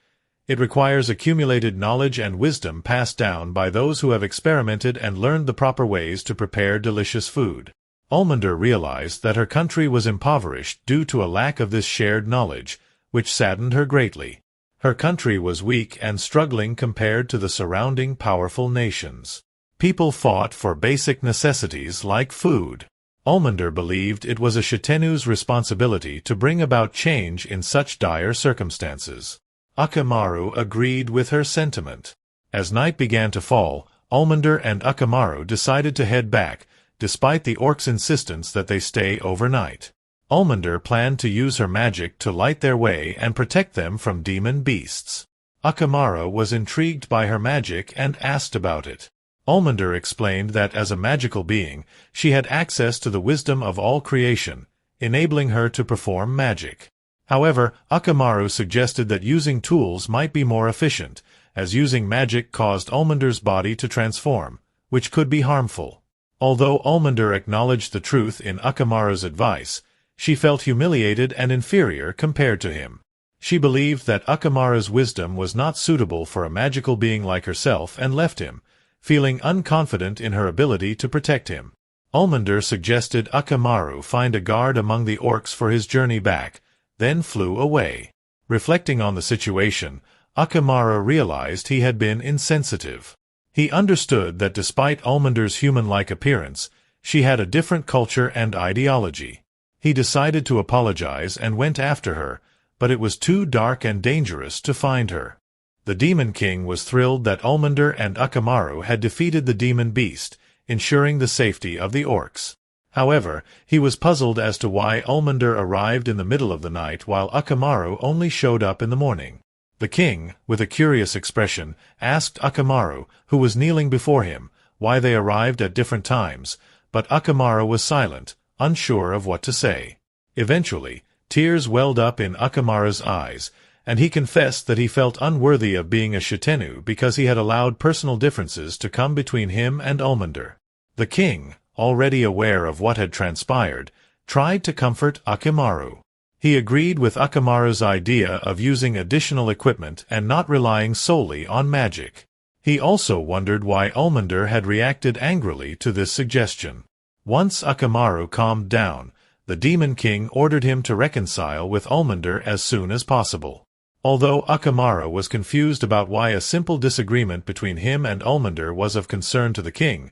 It requires accumulated knowledge and wisdom passed down by those who have experimented and learned the proper ways to prepare delicious food. Ulmander realized that her country was impoverished due to a lack of this shared knowledge, which saddened her greatly. Her country was weak and struggling compared to the surrounding powerful nations. People fought for basic necessities like food. Ulmander believed it was a Shitennou's responsibility to bring about change in such dire circumstances. Akamaru agreed with her sentiment. As night began to fall, Ulmander and Akamaru decided to head back, despite the orcs' insistence that they stay overnight. Ulmander planned to use her magic to light their way and protect them from demon beasts. Akamaru was intrigued by her magic and asked about it. Ulmander explained that as a magical being, she had access to the wisdom of all creation, enabling her to perform magic. However, Akamaru suggested that using tools might be more efficient, as using magic caused Ulmander's body to transform, which could be harmful. Although Ulmander acknowledged the truth in Akamaru's advice, she felt humiliated and inferior compared to him. She believed that Akamaru's wisdom was not suitable for a magical being like herself and left him, feeling unconfident in her ability to protect him. Ulmander suggested Akamaru find a guard among the orcs for his journey back, then flew away. Reflecting on the situation, Akamaru realized he had been insensitive. He understood that despite Ulmander's human-like appearance, she had a different culture and ideology. He decided to apologize and went after her, but it was too dark and dangerous to find her. The Demon King was thrilled that Ulmander and Akamaru had defeated the demon beast, ensuring the safety of the orcs. However, he was puzzled as to why Ulmander arrived in the middle of the night while Akamaru only showed up in the morning. The king, with a curious expression, asked Akamaru, who was kneeling before him, why they arrived at different times, but Akamaru was silent, unsure of what to say. Eventually, tears welled up in Akamaru's eyes, and he confessed that he felt unworthy of being a Shitennou because he had allowed personal differences to come between him and Ulmander. The king, already aware of what had transpired, tried to comfort Akamaru. He agreed with Akamaru's idea of using additional equipment and not relying solely on magic. He also wondered why Ulmander had reacted angrily to this suggestion. Once Akamaru calmed down, the Demon King ordered him to reconcile with Ulmander as soon as possible. Although Akamaru was confused about why a simple disagreement between him and Ulmander was of concern to the king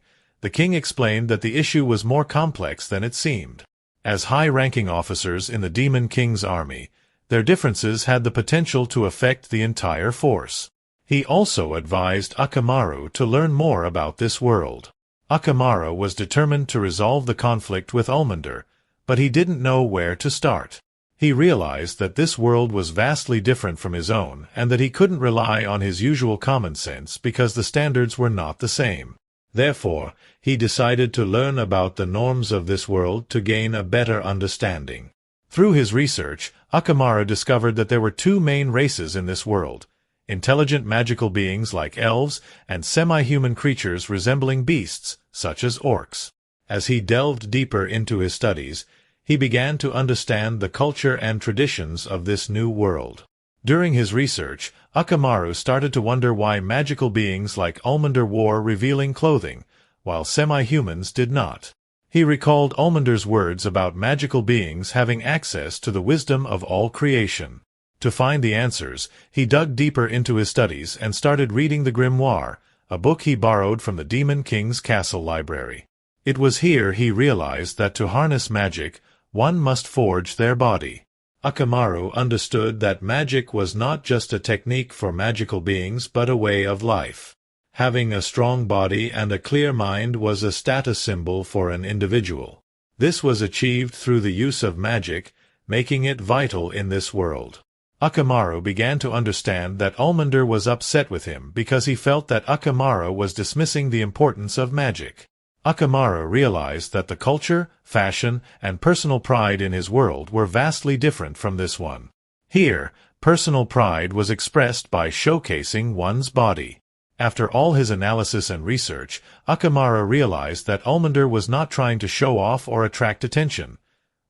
explained that the issue was more complex than it seemed. As high-ranking officers in the Demon King's army, their differences had the potential to affect the entire force. He also advised Akamaru to learn more about this world. Akamaru was determined to resolve the conflict with Ulmander, but he didn't know where to start. He realized that this world was vastly different from his own and that he couldn't rely on his usual common sense because the standards were not the same. Therefore, he decided to learn about the norms of this world to gain a better understanding. Through his research, Akamaru discovered that there were two main races in this world: intelligent magical beings like elves and semi-human creatures resembling beasts, such as orcs. As he delved deeper into his studies, he began to understand the culture and traditions of this new world. During his research, Akamaru started to wonder why magical beings like Ulmander wore revealing clothing, while semi-humans did not. He recalled Ulmander's words about magical beings having access to the wisdom of all creation. To find the answers, he dug deeper into his studies and started reading the Grimoire, a book he borrowed from the Demon King's castle library. It was here he realized that to harness magic, one must forge their body. Akamaru understood that magic was not just a technique for magical beings but a way of life. Having a strong body and a clear mind was a status symbol for an individual. This was achieved through the use of magic, making it vital in this world. Akamaru began to understand that Ulmander was upset with him because he felt that Akamaru was dismissing the importance of magic. Akamaru realized that the culture, fashion, and personal pride in his world were vastly different from this one. Here, personal pride was expressed by showcasing one's body. After all his analysis and research, Akamaru realized that Ulmander was not trying to show off or attract attention.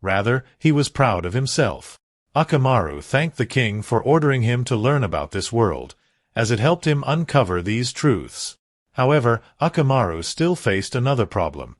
Rather, he was proud of himself. Akamaru thanked the king for ordering him to learn about this world, as it helped him uncover these truths. However, Akamaru still faced another problem.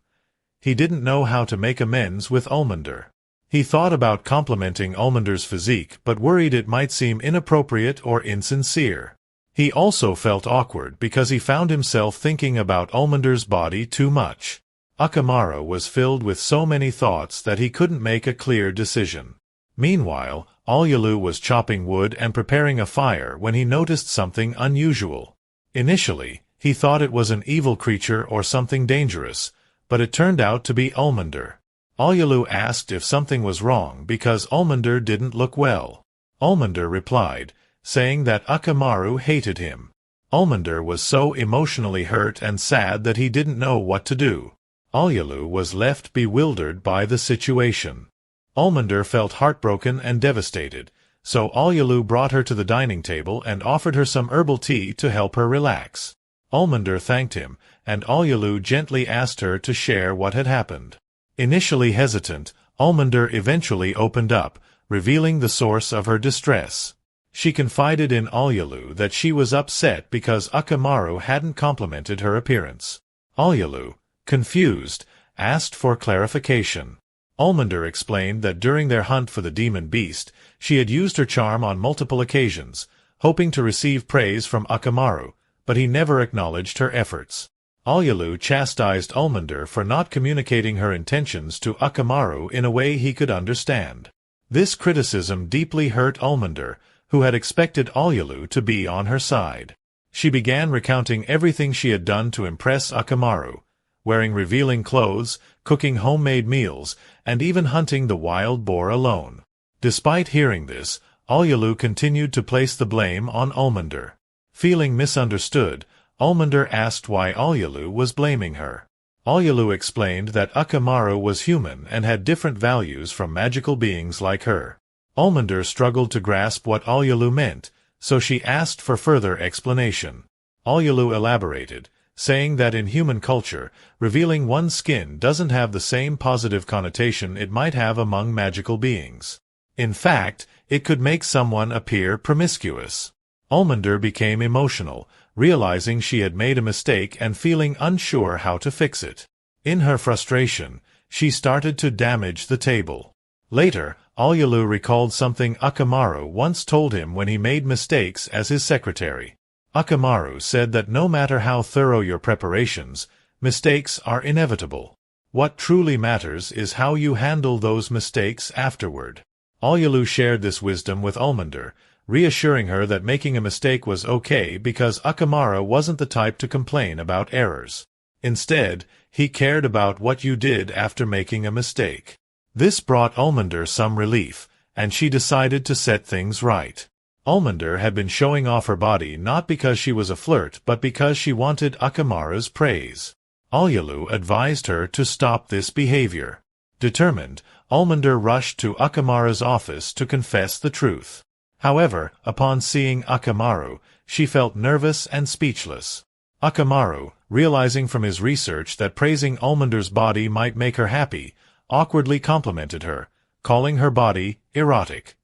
He didn't know how to make amends with Ulmander. He thought about complimenting Ulmander's physique but worried it might seem inappropriate or insincere. He also felt awkward because he found himself thinking about Ulmander's body too much. Akamaru was filled with so many thoughts that he couldn't make a clear decision. Meanwhile, Olyalu was chopping wood and preparing a fire when he noticed something unusual. Initially, he thought it was an evil creature or something dangerous, but it turned out to be Ulmander. Olyalu asked if something was wrong because Ulmander didn't look well. Ulmander replied, saying that Akamaru hated him. Ulmander was so emotionally hurt and sad that he didn't know what to do. Olyalu was left bewildered by the situation. Ulmander felt heartbroken and devastated, so Olyalu brought her to the dining table and offered her some herbal tea to help her relax. Ulmander thanked him, and Olyalu gently asked her to share what had happened. Initially hesitant, Ulmander eventually opened up, revealing the source of her distress. She confided in Olyalu that she was upset because Akamaru hadn't complimented her appearance. Olyalu, confused, asked for clarification. Ulmander explained that during their hunt for the demon beast, she had used her charm on multiple occasions, hoping to receive praise from Akamaru, but he never acknowledged her efforts. Olyalu chastised Ulmander for not communicating her intentions to Akamaru in a way he could understand. This criticism deeply hurt Ulmander, who had expected Olyalu to be on her side. She began recounting everything she had done to impress Akamaru, wearing revealing clothes, cooking homemade meals, and even hunting the wild boar alone. Despite hearing this, Olyalu continued to place the blame on Ulmander. Feeling misunderstood, Ulmander asked why Olyalu was blaming her. Olyalu explained that Akamaru was human and had different values from magical beings like her. Ulmander struggled to grasp what Olyalu meant, so she asked for further explanation. Olyalu elaborated, saying that in human culture, revealing one's skin doesn't have the same positive connotation it might have among magical beings. In fact, it could make someone appear promiscuous. Olmander became emotional, realizing she had made a mistake and feeling unsure how to fix it. In her frustration, she started to damage the table. Later, Olyalu recalled something Akamaru once told him when he made mistakes as his secretary. Akamaru said that no matter how thorough your preparations, mistakes are inevitable. What truly matters is how you handle those mistakes afterward. Olyalu shared this wisdom with Olmander, reassuring her that making a mistake was okay because Akamaru wasn't the type to complain about errors. Instead, he cared about what you did after making a mistake. This brought Olmander some relief, and she decided to set things right. Olmander had been showing off her body not because she was a flirt but because she wanted Akamaru's praise. Olyalu advised her to stop this behavior. Determined, Olmander rushed to Akamaru's office to confess the truth. However, upon seeing Akamaru, she felt nervous and speechless. Akamaru, realizing from his research that praising Olmander's body might make her happy, awkwardly complimented her, calling her body erotic.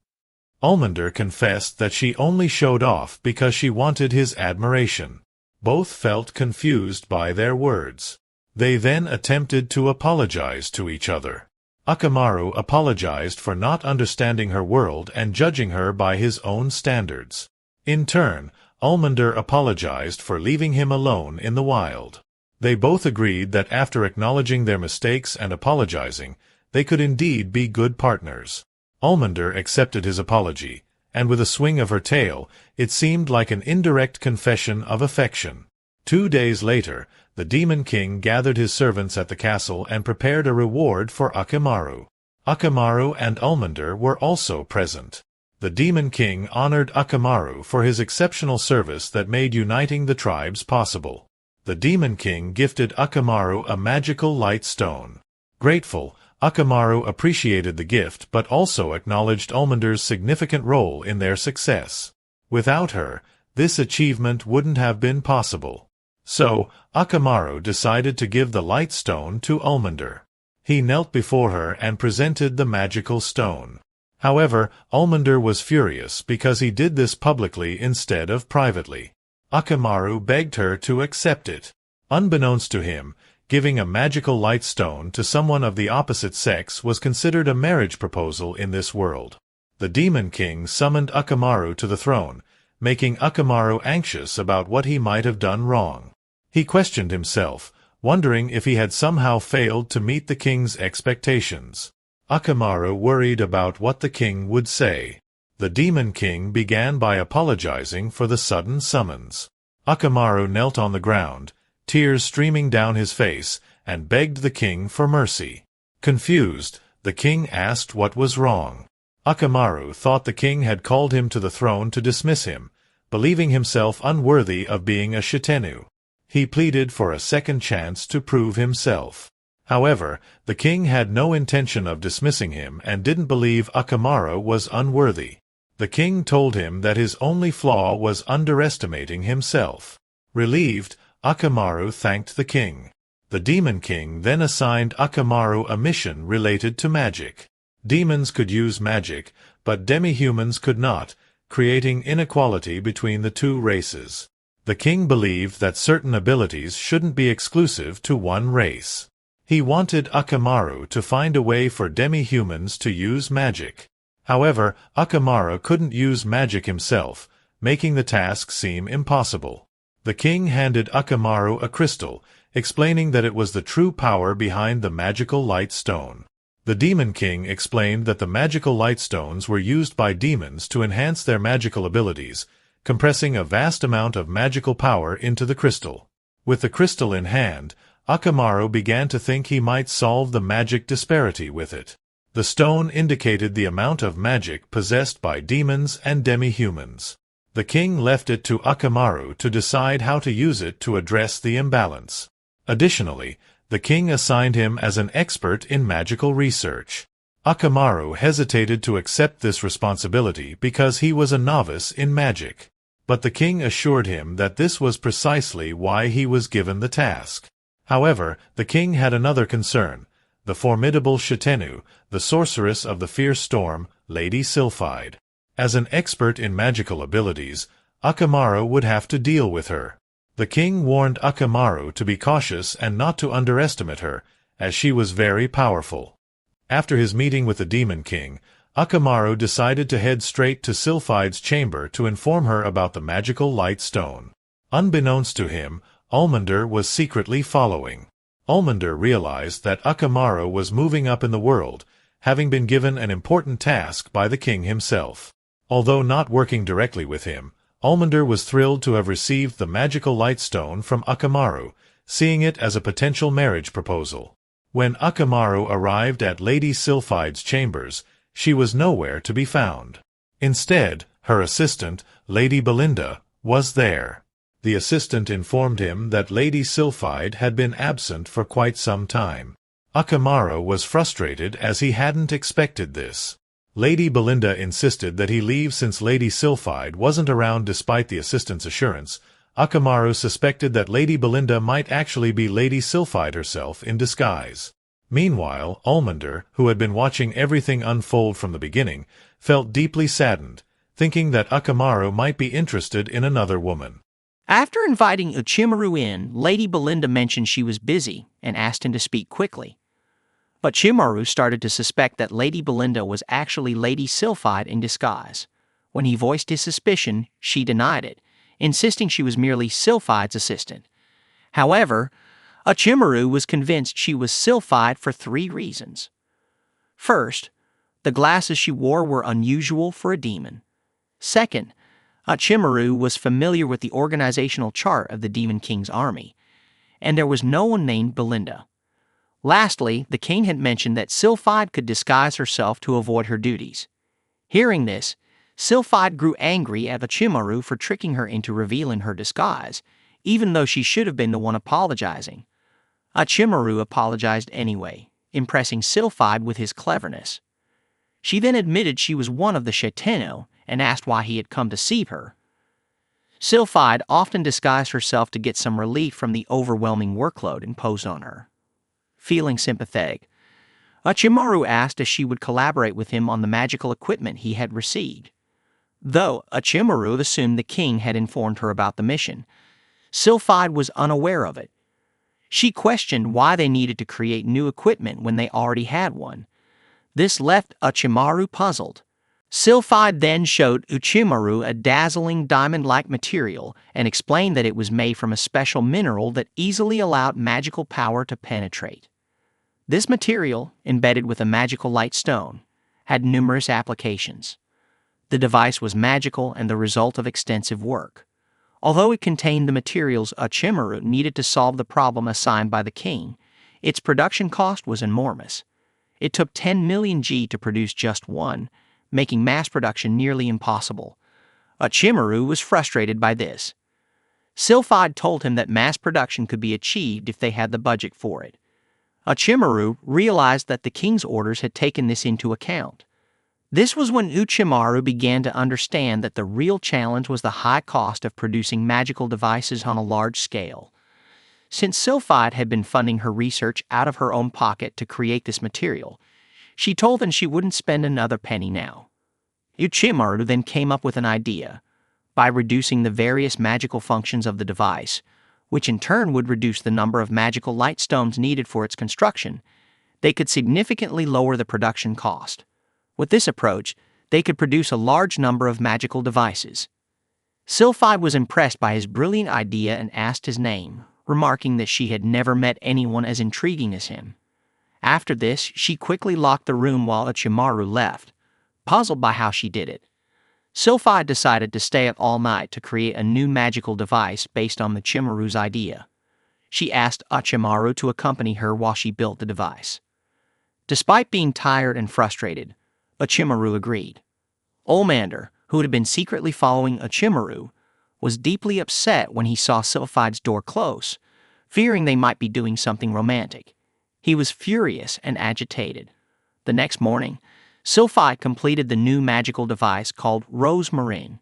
Olmander confessed that she only showed off because she wanted his admiration. Both felt confused by their words. They then attempted to apologize to each other. Akamaru apologized for not understanding her world and judging her by his own standards. In turn, Olmander apologized for leaving him alone in the wild. They both agreed that after acknowledging their mistakes and apologizing, they could indeed be good partners. Olmander accepted his apology, and with a swing of her tail, it seemed like an indirect confession of affection. 2 days later, the Demon King gathered his servants at the castle and prepared a reward for Akamaru. Akamaru and Olmander were also present. The Demon King honored Akamaru for his exceptional service that made uniting the tribes possible. The Demon King gifted Akamaru a magical light stone. Grateful, Akamaru appreciated the gift but also acknowledged Olmander's significant role in their success. Without her, this achievement wouldn't have been possible. So, Akamaru decided to give the light stone to Olmander. He knelt before her and presented the magical stone. However, Olmander was furious because he did this publicly instead of privately. Akamaru begged her to accept it. Unbeknownst to him, giving a magical light stone to someone of the opposite sex was considered a marriage proposal in this world. The Demon King summoned Akamaru to the throne, making Akamaru anxious about what he might have done wrong. He questioned himself, wondering if he had somehow failed to meet the king's expectations. Akamaru worried about what the king would say. The Demon King began by apologizing for the sudden summons. Akamaru knelt on the ground, tears streaming down his face, and begged the king for mercy. Confused, the king asked what was wrong. Akamaru thought the king had called him to the throne to dismiss him, believing himself unworthy of being a Shitennou. He pleaded for a second chance to prove himself. However, the king had no intention of dismissing him and didn't believe Akamaru was unworthy. The king told him that his only flaw was underestimating himself. Relieved, Akamaru thanked the king. The Demon King then assigned Akamaru a mission related to magic. Demons could use magic, but demi-humans could not, creating inequality between the two races. The king believed that certain abilities shouldn't be exclusive to one race. He wanted Akamaru to find a way for demi-humans to use magic. However, Akamaru couldn't use magic himself, making the task seem impossible. The king handed Akamaru a crystal, explaining that it was the true power behind the magical light stone. The Demon King explained that the magical light stones were used by demons to enhance their magical abilities, compressing a vast amount of magical power into the crystal. With the crystal in hand, Akamaru began to think he might solve the magic disparity with it. The stone indicated the amount of magic possessed by demons and demi-humans. The king left it to Akamaru to decide how to use it to address the imbalance. Additionally, the king assigned him as an expert in magical research. Akamaru hesitated to accept this responsibility because he was a novice in magic. But the king assured him that this was precisely why he was given the task. However, the king had another concern: the formidable Shitennou, the sorceress of the fierce storm, Lady Sylphide. As an expert in magical abilities, Akamaru would have to deal with her. The king warned Akamaru to be cautious and not to underestimate her, as she was very powerful. After his meeting with the Demon King, Akamaru decided to head straight to Sylphide's chamber to inform her about the magical light stone. Unbeknownst to him, Ulmander was secretly following. Ulmander realized that Akamaru was moving up in the world, having been given an important task by the king himself. Although not working directly with him, Ulmander was thrilled to have received the magical light stone from Akamaru, seeing it as a potential marriage proposal. When Akamaru arrived at Lady Sylphide's chambers, she was nowhere to be found. Instead, her assistant, Lady Belinda, was there. The assistant informed him that Lady Sylphide had been absent for quite some time. Akamaru was frustrated as he hadn't expected this. Lady Belinda insisted that he leave since Lady Sylphide wasn't around despite the assistant's assurance. Akamaru suspected that Lady Belinda might actually be Lady Sylphide herself in disguise. Meanwhile, Ulmander, who had been watching everything unfold from the beginning, felt deeply saddened, thinking that Akamaru might be interested in another woman. After inviting Uchimaru in, Lady Belinda mentioned she was busy and asked him to speak quickly. But Chimaru started to suspect that Lady Belinda was actually Lady Sylphide in disguise. When he voiced his suspicion, she denied it, insisting she was merely Sylphide's assistant. However, Uchimaru was convinced she was Sylphide for 3 reasons. First, the glasses she wore were unusual for a demon. Second, Uchimaru was familiar with the organizational chart of the Demon King's army, and there was no one named Belinda. Lastly, the king had mentioned that Sylphide could disguise herself to avoid her duties. Hearing this, Sylphide grew angry at Uchimaru for tricking her into revealing her disguise, even though she should have been the one apologizing. Uchimaru apologized anyway, impressing Sylphide with his cleverness. She then admitted she was one of the Shitennou and asked why he had come to see her. Sylphide often disguised herself to get some relief from the overwhelming workload imposed on her. Feeling sympathetic, Uchimaru asked if she would collaborate with him on the magical equipment he had received. Though Uchimaru assumed the king had informed her about the mission, Sylphide was unaware of it. She questioned why they needed to create new equipment when they already had one. This left Uchimaru puzzled. Sylphide then showed Uchimaru a dazzling diamond-like material and explained that it was made from a special mineral that easily allowed magical power to penetrate. This material, embedded with a magical light stone, had numerous applications. The device was magical and the result of extensive work. Although it contained the materials Uchimaru needed to solve the problem assigned by the king, its production cost was enormous. It took 10 million G to produce just one, making mass production nearly impossible. Uchimaru was frustrated by this. Sylphide told him that mass production could be achieved if they had the budget for it. Uchimaru realized that the king's orders had taken this into account. This was when Uchimaru began to understand that the real challenge was the high cost of producing magical devices on a large scale. Since Sylphide had been funding her research out of her own pocket to create this material, she told him she wouldn't spend another penny now. Uchimaru then came up with an idea. By reducing the various magical functions of the device, which in turn would reduce the number of magical light stones needed for its construction, they could significantly lower the production cost. With this approach, they could produce a large number of magical devices. Sylphide was impressed by his brilliant idea and asked his name, remarking that she had never met anyone as intriguing as him. After this, she quickly locked the room while Uchimaru left, puzzled by how she did it. Sylphide decided to stay up all night to create a new magical device based on Uchimaru's idea. She asked Uchimaru to accompany her while she built the device. Despite being tired and frustrated, Uchimaru agreed. Ulmander, who had been secretly following Uchimaru, was deeply upset when he saw Sylphide's door close, fearing they might be doing something romantic. He was furious and agitated. The next morning, Sylphide completed the new magical device called Rosemarin.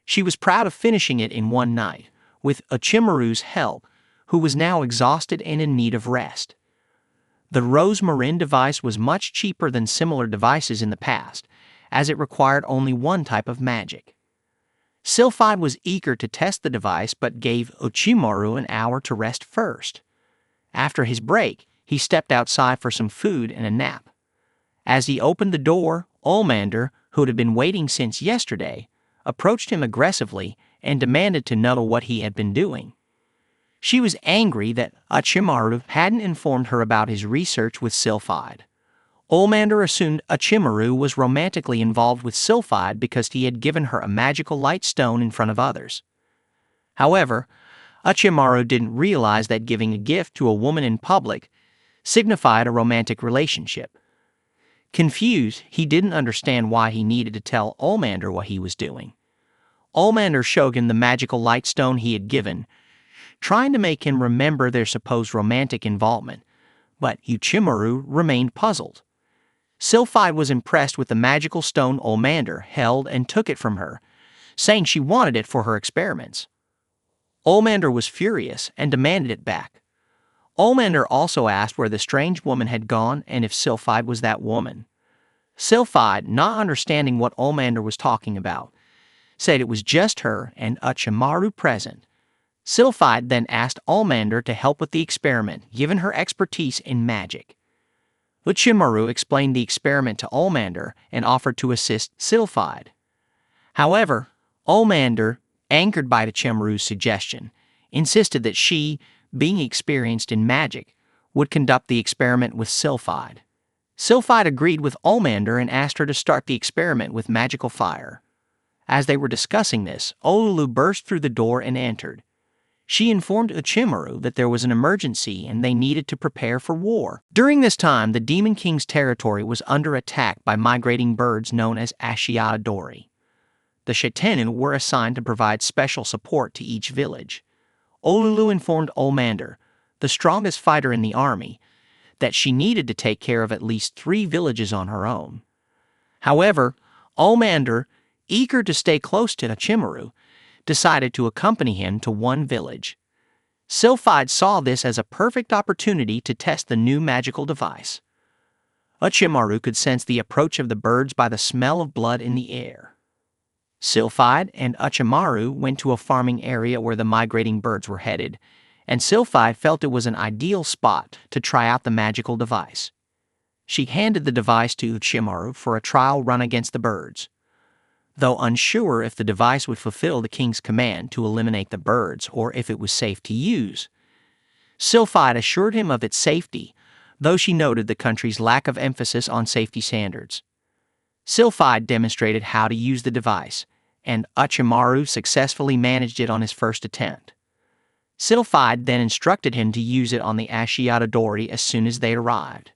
She was proud of finishing it in one night, with Uchimaru's help, who was now exhausted and in need of rest. The Rosemarin device was much cheaper than similar devices in the past, as it required only one type of magic. Sylphide was eager to test the device but gave Uchimaru an hour to rest first. After his break, he stepped outside for some food and a nap. As he opened the door, Olmander, who had been waiting since yesterday, approached him aggressively and demanded to know what he had been doing. She was angry that Uchimaru hadn't informed her about his research with Sylphide. Olmander assumed Uchimaru was romantically involved with Sylphide because he had given her a magical light stone in front of others. However, Uchimaru didn't realize that giving a gift to a woman in public signified a romantic relationship. Confused, he didn't understand why he needed to tell Olmander what he was doing. Olmander showed him the magical light stone he had given, trying to make him remember their supposed romantic involvement, but Uchimaru remained puzzled. Sylphide was impressed with the magical stone Olmander held and took it from her, saying she wanted it for her experiments. Olmander was furious and demanded it back. Olmander also asked where the strange woman had gone and if Sylphide was that woman. Sylphide, not understanding what Olmander was talking about, said it was just her and Uchimaru present. Sylphide then asked Olmander to help with the experiment, given her expertise in magic. Uchimaru explained the experiment to Olmander and offered to assist Sylphide. However, Olmander, angered by Uchimaru's suggestion, insisted that she, being experienced in magic, would conduct the experiment with Sylphide. Sylphide agreed with Olmander and asked her to start the experiment with magical fire. As they were discussing this, Olulu burst through the door and entered. She informed Uchimaru that there was an emergency and they needed to prepare for war. During this time, the Demon King's territory was under attack by migrating birds known as Ashiatadori. The Shitennou were assigned to provide special support to each village. Olulu informed Olmander, the strongest fighter in the army, that she needed to take care of at least 3 villages on her own. However, Olmander, eager to stay close to Uchimaru, decided to accompany him to one village. Sylphide saw this as a perfect opportunity to test the new magical device. Uchimaru could sense the approach of the birds by the smell of blood in the air. Sylphide and Uchimaru went to a farming area where the migrating birds were headed, and Sylphide felt it was an ideal spot to try out the magical device. She handed the device to Uchimaru for a trial run against the birds. Though unsure if the device would fulfill the king's command to eliminate the birds or if it was safe to use, Sylphide assured him of its safety, though she noted the country's lack of emphasis on safety standards. Sylphide demonstrated how to use the device, and Uchimaru successfully managed it on his first attempt. Sylphide then instructed him to use it on the Ashiatadori as soon as they arrived.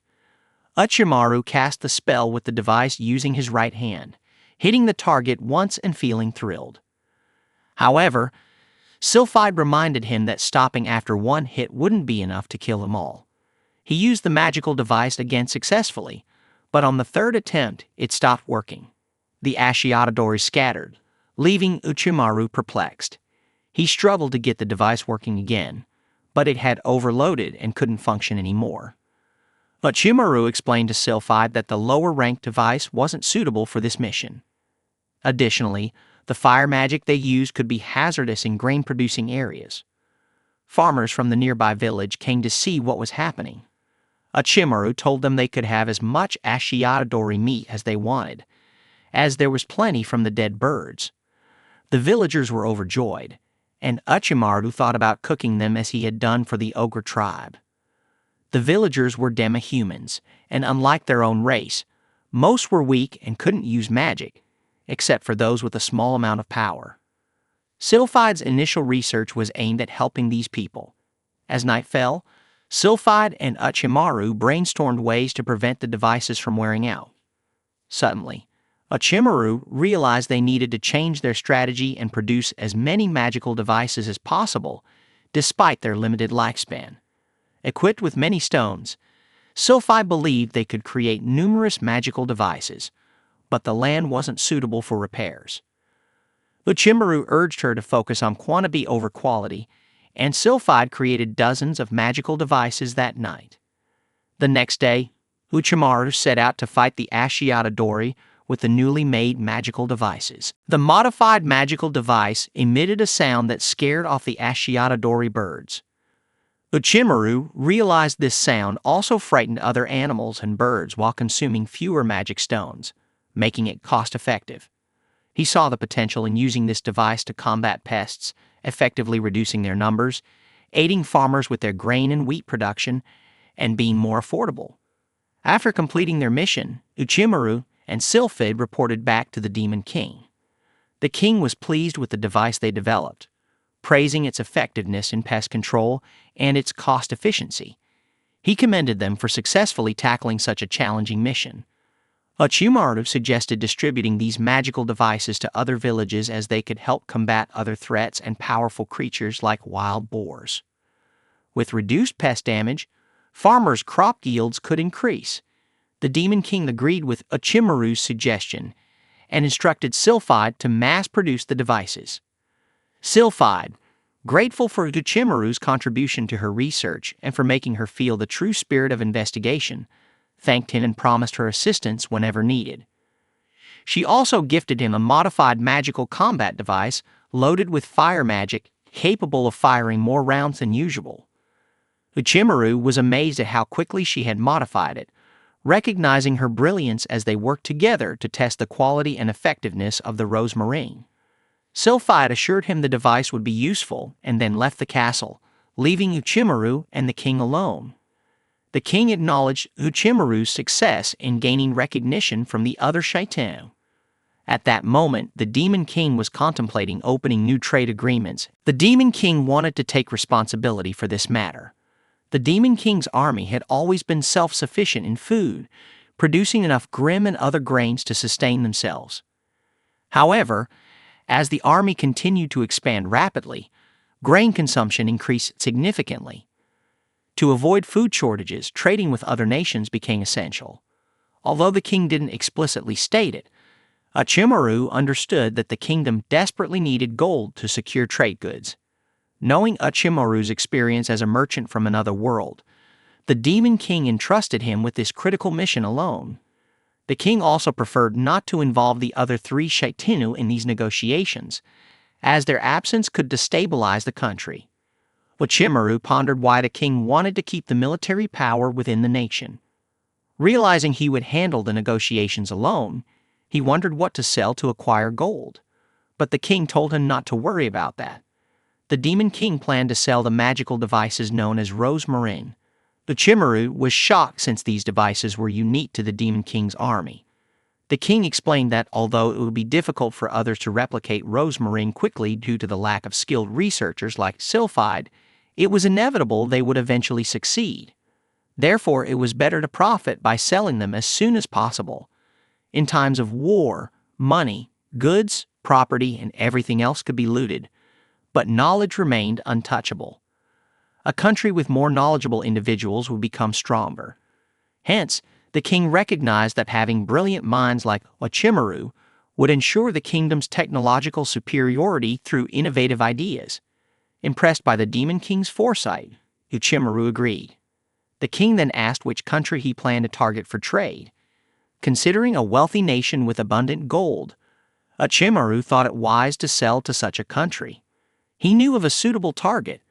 Uchimaru cast the spell with the device using his right hand, hitting the target once and feeling thrilled. However, Sylphide reminded him that stopping after one hit wouldn't be enough to kill them all. He used the magical device again successfully, but on the 3rd attempt, it stopped working. The Ashiatadori scattered, leaving Uchimaru perplexed. He struggled to get the device working again, but it had overloaded and couldn't function anymore. Uchimaru explained to Sylphide that the lower-ranked device wasn't suitable for this mission. Additionally, the fire magic they used could be hazardous in grain-producing areas. Farmers from the nearby village came to see what was happening. Uchimaru told them they could have as much Ashiatadori meat as they wanted, as there was plenty from the dead birds. The villagers were overjoyed, and Uchimaru thought about cooking them as he had done for the Ogre tribe. The villagers were demi-humans, and unlike their own race, most were weak and couldn't use magic, except for those with a small amount of power. Sylphide's initial research was aimed at helping these people. As night fell, Sylphide and Uchimaru brainstormed ways to prevent the devices from wearing out. Suddenly, Uchimaru realized they needed to change their strategy and produce as many magical devices as possible, despite their limited lifespan. Equipped with many stones, Sylphide believed they could create numerous magical devices, but the land wasn't suitable for repairs. Uchimaru urged her to focus on quantity over quality, and Sylphide created dozens of magical devices that night. The next day, Uchimaru set out to fight the Ashiatadori with the newly made magical devices. The modified magical device emitted a sound that scared off the Ashiatadori birds. Uchimaru realized this sound also frightened other animals and birds while consuming fewer magic stones, making it cost-effective. He saw the potential in using this device to combat pests, effectively reducing their numbers, aiding farmers with their grain and wheat production, and being more affordable. After completing their mission, Uchimaru and Sylphid reported back to the Demon King. The king was pleased with the device they developed, praising its effectiveness in pest control and its cost efficiency. He commended them for successfully tackling such a challenging mission. Uchimaru suggested distributing these magical devices to other villages as they could help combat other threats and powerful creatures like wild boars. With reduced pest damage, farmers' crop yields could increase. The Demon King agreed with Uchimaru's suggestion and instructed Sylphide to mass-produce the devices. Sylphide, grateful for Uchimaru's contribution to her research and for making her feel the true spirit of investigation, thanked him and promised her assistance whenever needed. She also gifted him a modified magical combat device loaded with fire magic capable of firing more rounds than usual. Uchimaru was amazed at how quickly she had modified it, recognizing her brilliance as they worked together to test the quality and effectiveness of the Rosmarine. Sylphide assured him the device would be useful and then left the castle, leaving Uchimaru and the king alone. The king acknowledged Uchimaru's success in gaining recognition from the other Shitennou. At that moment, the Demon King was contemplating opening new trade agreements. The Demon King wanted to take responsibility for this matter. The Demon King's army had always been self-sufficient in food, producing enough grim and other grains to sustain themselves. However, as the army continued to expand rapidly, grain consumption increased significantly. To avoid food shortages, trading with other nations became essential. Although the king didn't explicitly state it, Uchimaru understood that the kingdom desperately needed gold to secure trade goods. Knowing Uchimaru's experience as a merchant from another world, the Demon King entrusted him with this critical mission alone. The king also preferred not to involve the other three Shitennou in these negotiations, as their absence could destabilize the country. Uchimaru pondered why the king wanted to keep the military power within the nation. Realizing he would handle the negotiations alone, he wondered what to sell to acquire gold. But the king told him not to worry about that. The Demon King planned to sell the magical devices known as Rosmarine. Uchimaru was shocked since these devices were unique to the Demon King's army. The king explained that although it would be difficult for others to replicate Rosmarine quickly due to the lack of skilled researchers like Sylphide, it was inevitable they would eventually succeed. Therefore, it was better to profit by selling them as soon as possible. In times of war, money, goods, property, and everything else could be looted, but knowledge remained untouchable. A country with more knowledgeable individuals would become stronger. Hence, the king recognized that having brilliant minds like Uchimaru would ensure the kingdom's technological superiority through innovative ideas. Impressed by the Demon King's foresight, Uchimaru agreed. The king then asked which country he planned to target for trade. Considering a wealthy nation with abundant gold, Uchimaru thought it wise to sell to such a country. He knew of a suitable target,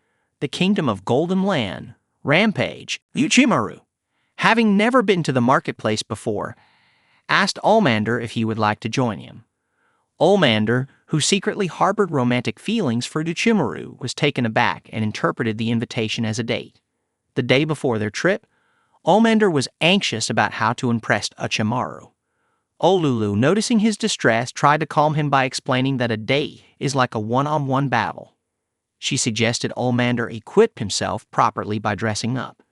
the Kingdom of Golden Land, Rampage. Uchimaru, having never been to the marketplace before, asked Olmander if he would like to join him. Olmander, who secretly harbored romantic feelings for Uchimaru, was taken aback and interpreted the invitation as a date. The day before their trip, Olmander was anxious about how to impress Uchimaru. Olulu, noticing his distress, tried to calm him by explaining that a date is like a one-on-one battle. She suggested Olmander equip himself properly by dressing up.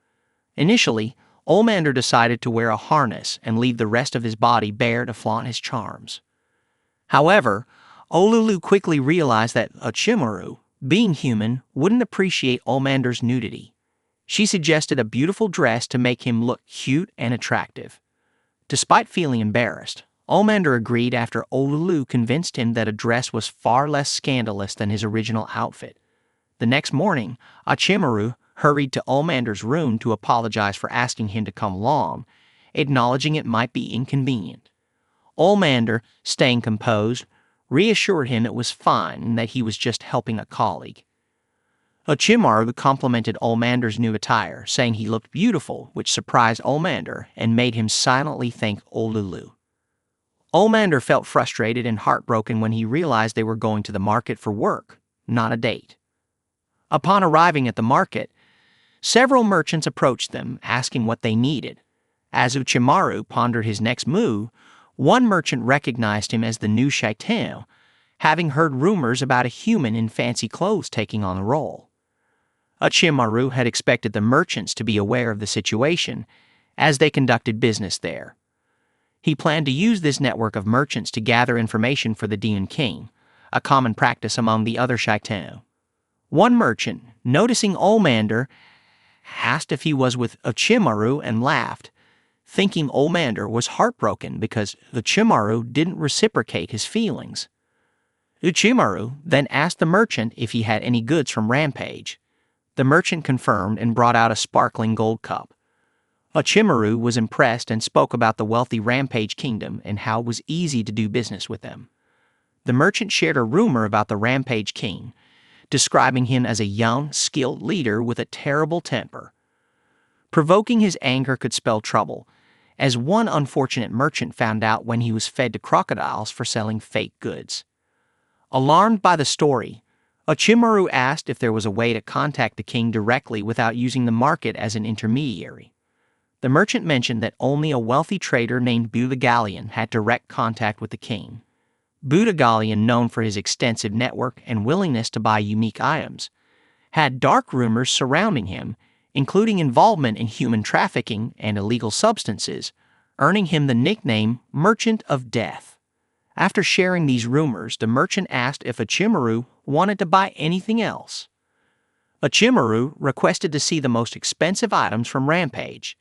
Initially, Olmander decided to wear a harness and leave the rest of his body bare to flaunt his charms. However, Olulu quickly realized that Uchimaru, being human, wouldn't appreciate Olmander's nudity. She suggested a beautiful dress to make him look cute and attractive. Despite feeling embarrassed, Olmander agreed after Olulu convinced him that a dress was far less scandalous than his original outfit. The next morning, Uchimaru hurried to Olmander's room to apologize for asking him to come along, acknowledging it might be inconvenient. Olmander, staying composed, reassured him it was fine and that he was just helping a colleague. Orochimaru complimented Olmander's new attire, saying he looked beautiful, which surprised Olmander and made him silently thank Olulu. Olmander felt frustrated and heartbroken when he realized they were going to the market for work, not a date. Upon arriving at the market, several merchants approached them, asking what they needed. As Orochimaru pondered his next move, one merchant recognized him as the new Shitennou, having heard rumors about a human in fancy clothes taking on the role. Orochimaru had expected the merchants to be aware of the situation, as they conducted business there. He planned to use this network of merchants to gather information for the Demon King, a common practice among the other Shitennou. One merchant, noticing Olmander, asked if he was with Orochimaru and laughed, thinking Olmander was heartbroken because Orochimaru didn't reciprocate his feelings. Orochimaru then asked the merchant if he had any goods from Rampage. The merchant confirmed and brought out a sparkling gold cup. Orochimaru was impressed and spoke about the wealthy Rampage Kingdom and how it was easy to do business with them. The merchant shared a rumor about the Rampage King, describing him as a young, skilled leader with a terrible temper. Provoking his anger could spell trouble, as one unfortunate merchant found out when he was fed to crocodiles for selling fake goods. Alarmed by the story, Orochimaru asked if there was a way to contact the king directly without using the market as an intermediary. The merchant mentioned that only a wealthy trader named Budagalion had direct contact with the king. Budagalion, known for his extensive network and willingness to buy unique items, had dark rumors surrounding him, including involvement in human trafficking and illegal substances, earning him the nickname Merchant of Death. After sharing these rumors, the merchant asked if Orochimaru wanted to buy anything else. Orochimaru requested to see the most expensive items from Rampage.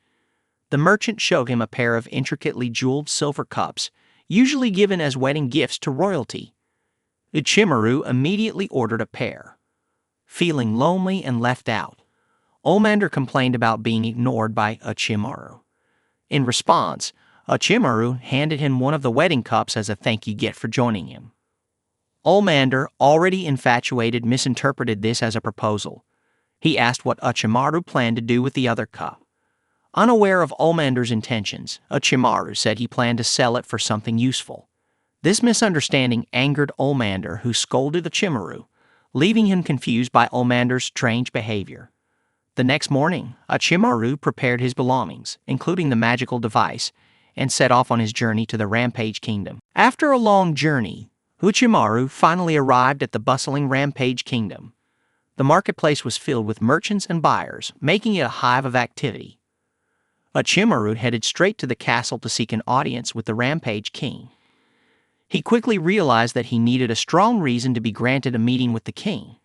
The merchant showed him a pair of intricately jeweled silver cups, usually given as wedding gifts to royalty. Orochimaru immediately ordered a pair. Feeling lonely and left out, Olmander complained about being ignored by Orochimaru. In response, Orochimaru handed him one of the wedding cups as a thank you gift for joining him. Olmander, already infatuated, misinterpreted this as a proposal. He asked what Orochimaru planned to do with the other cup. Unaware of Olmander's intentions, Orochimaru said he planned to sell it for something useful. This misunderstanding angered Olmander, who scolded Orochimaru, leaving him confused by Olmander's strange behavior. The next morning, Orochimaru prepared his belongings, including the magical device, and set off on his journey to the Rampage Kingdom. After a long journey, Orochimaru finally arrived at the bustling Rampage Kingdom. The marketplace was filled with merchants and buyers, making it a hive of activity. Orochimaru headed straight to the castle to seek an audience with the Rampage King. He quickly realized that he needed a strong reason to be granted a meeting with the king.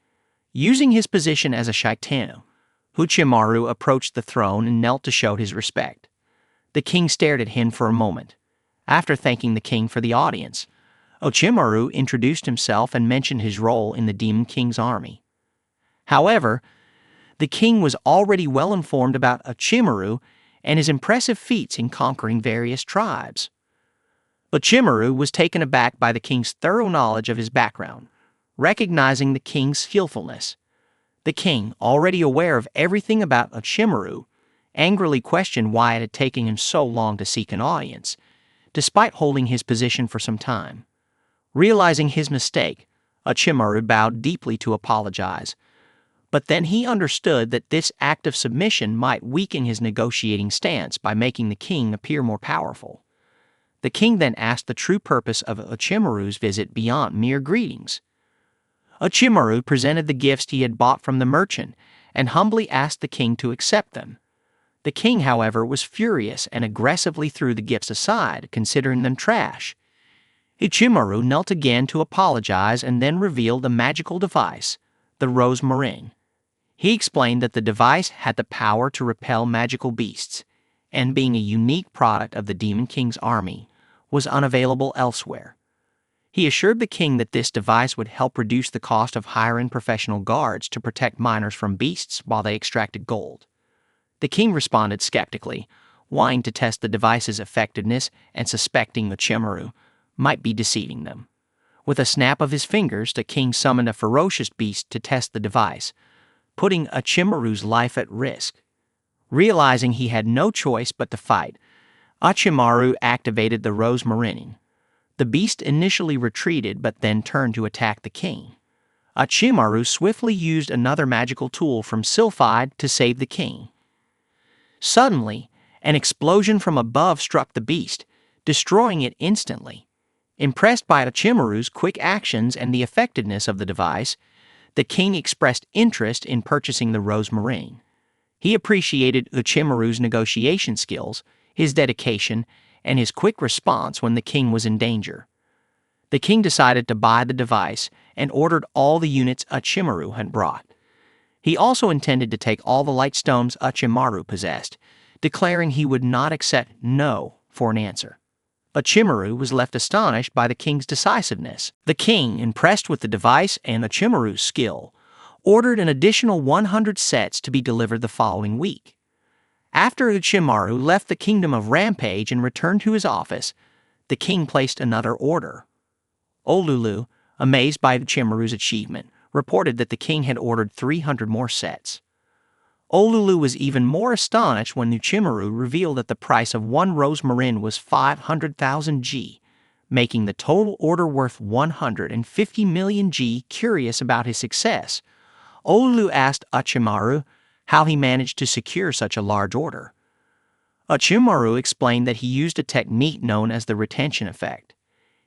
Using his position as a Shitennou, Orochimaru approached the throne and knelt to show his respect. The king stared at him for a moment. After thanking the king for the audience, Orochimaru introduced himself and mentioned his role in the Demon King's army. However, the king was already well informed about Orochimaru and his impressive feats in conquering various tribes. Orochimaru was taken aback by the king's thorough knowledge of his background, recognizing the king's skillfulness. The king, already aware of everything about Orochimaru, angrily questioned why it had taken him so long to seek an audience, despite holding his position for some time. Realizing his mistake, Orochimaru bowed deeply to apologize, but then he understood that this act of submission might weaken his negotiating stance by making the king appear more powerful. The king then asked the true purpose of Orochimaru's visit beyond mere greetings. Orochimaru presented the gifts he had bought from the merchant and humbly asked the king to accept them. The king, however, was furious and aggressively threw the gifts aside, considering them trash. Orochimaru knelt again to apologize and then revealed a magical device, the Rose Meringue. He explained that the device had the power to repel magical beasts, and being a unique product of the Demon King's army, was unavailable elsewhere. He assured the king that this device would help reduce the cost of hiring professional guards to protect miners from beasts while they extracted gold. The king responded skeptically, wanting to test the device's effectiveness and suspecting Uchimaru might be deceiving them. With a snap of his fingers, the king summoned a ferocious beast to test the device, putting Uchimaru's life at risk. Realizing he had no choice but to fight, Uchimaru activated the Rose Marine. The beast initially retreated but then turned to attack the king. Uchimaru swiftly used another magical tool from Sylphide to save the king. Suddenly, an explosion from above struck the beast, destroying it instantly. Impressed by Uchimaru's quick actions and the effectiveness of the device, the king expressed interest in purchasing the Rose Marine. He appreciated Uchimaru's negotiation skills, his dedication, and his quick response when the king was in danger. The king decided to buy the device and ordered all the units Uchimaru had brought. He also intended to take all the light stones Uchimaru possessed, declaring he would not accept no for an answer. Uchimaru was left astonished by the king's decisiveness. The king, impressed with the device and Uchimaru's skill, ordered an additional 100 sets to be delivered the following week. After Uchimaru left the kingdom of Rampage and returned to his office, the king placed another order. Olulu, amazed by Uchimaru's achievement, reported that the king had ordered 300 more sets. Olulu was even more astonished when Uchimaru revealed that the price of one Rose Marine was 500,000 G, making the total order worth 150 million G. Curious about his success, Olulu asked Uchimaru how he managed to secure such a large order. Uchimaru explained that he used a technique known as the retention effect.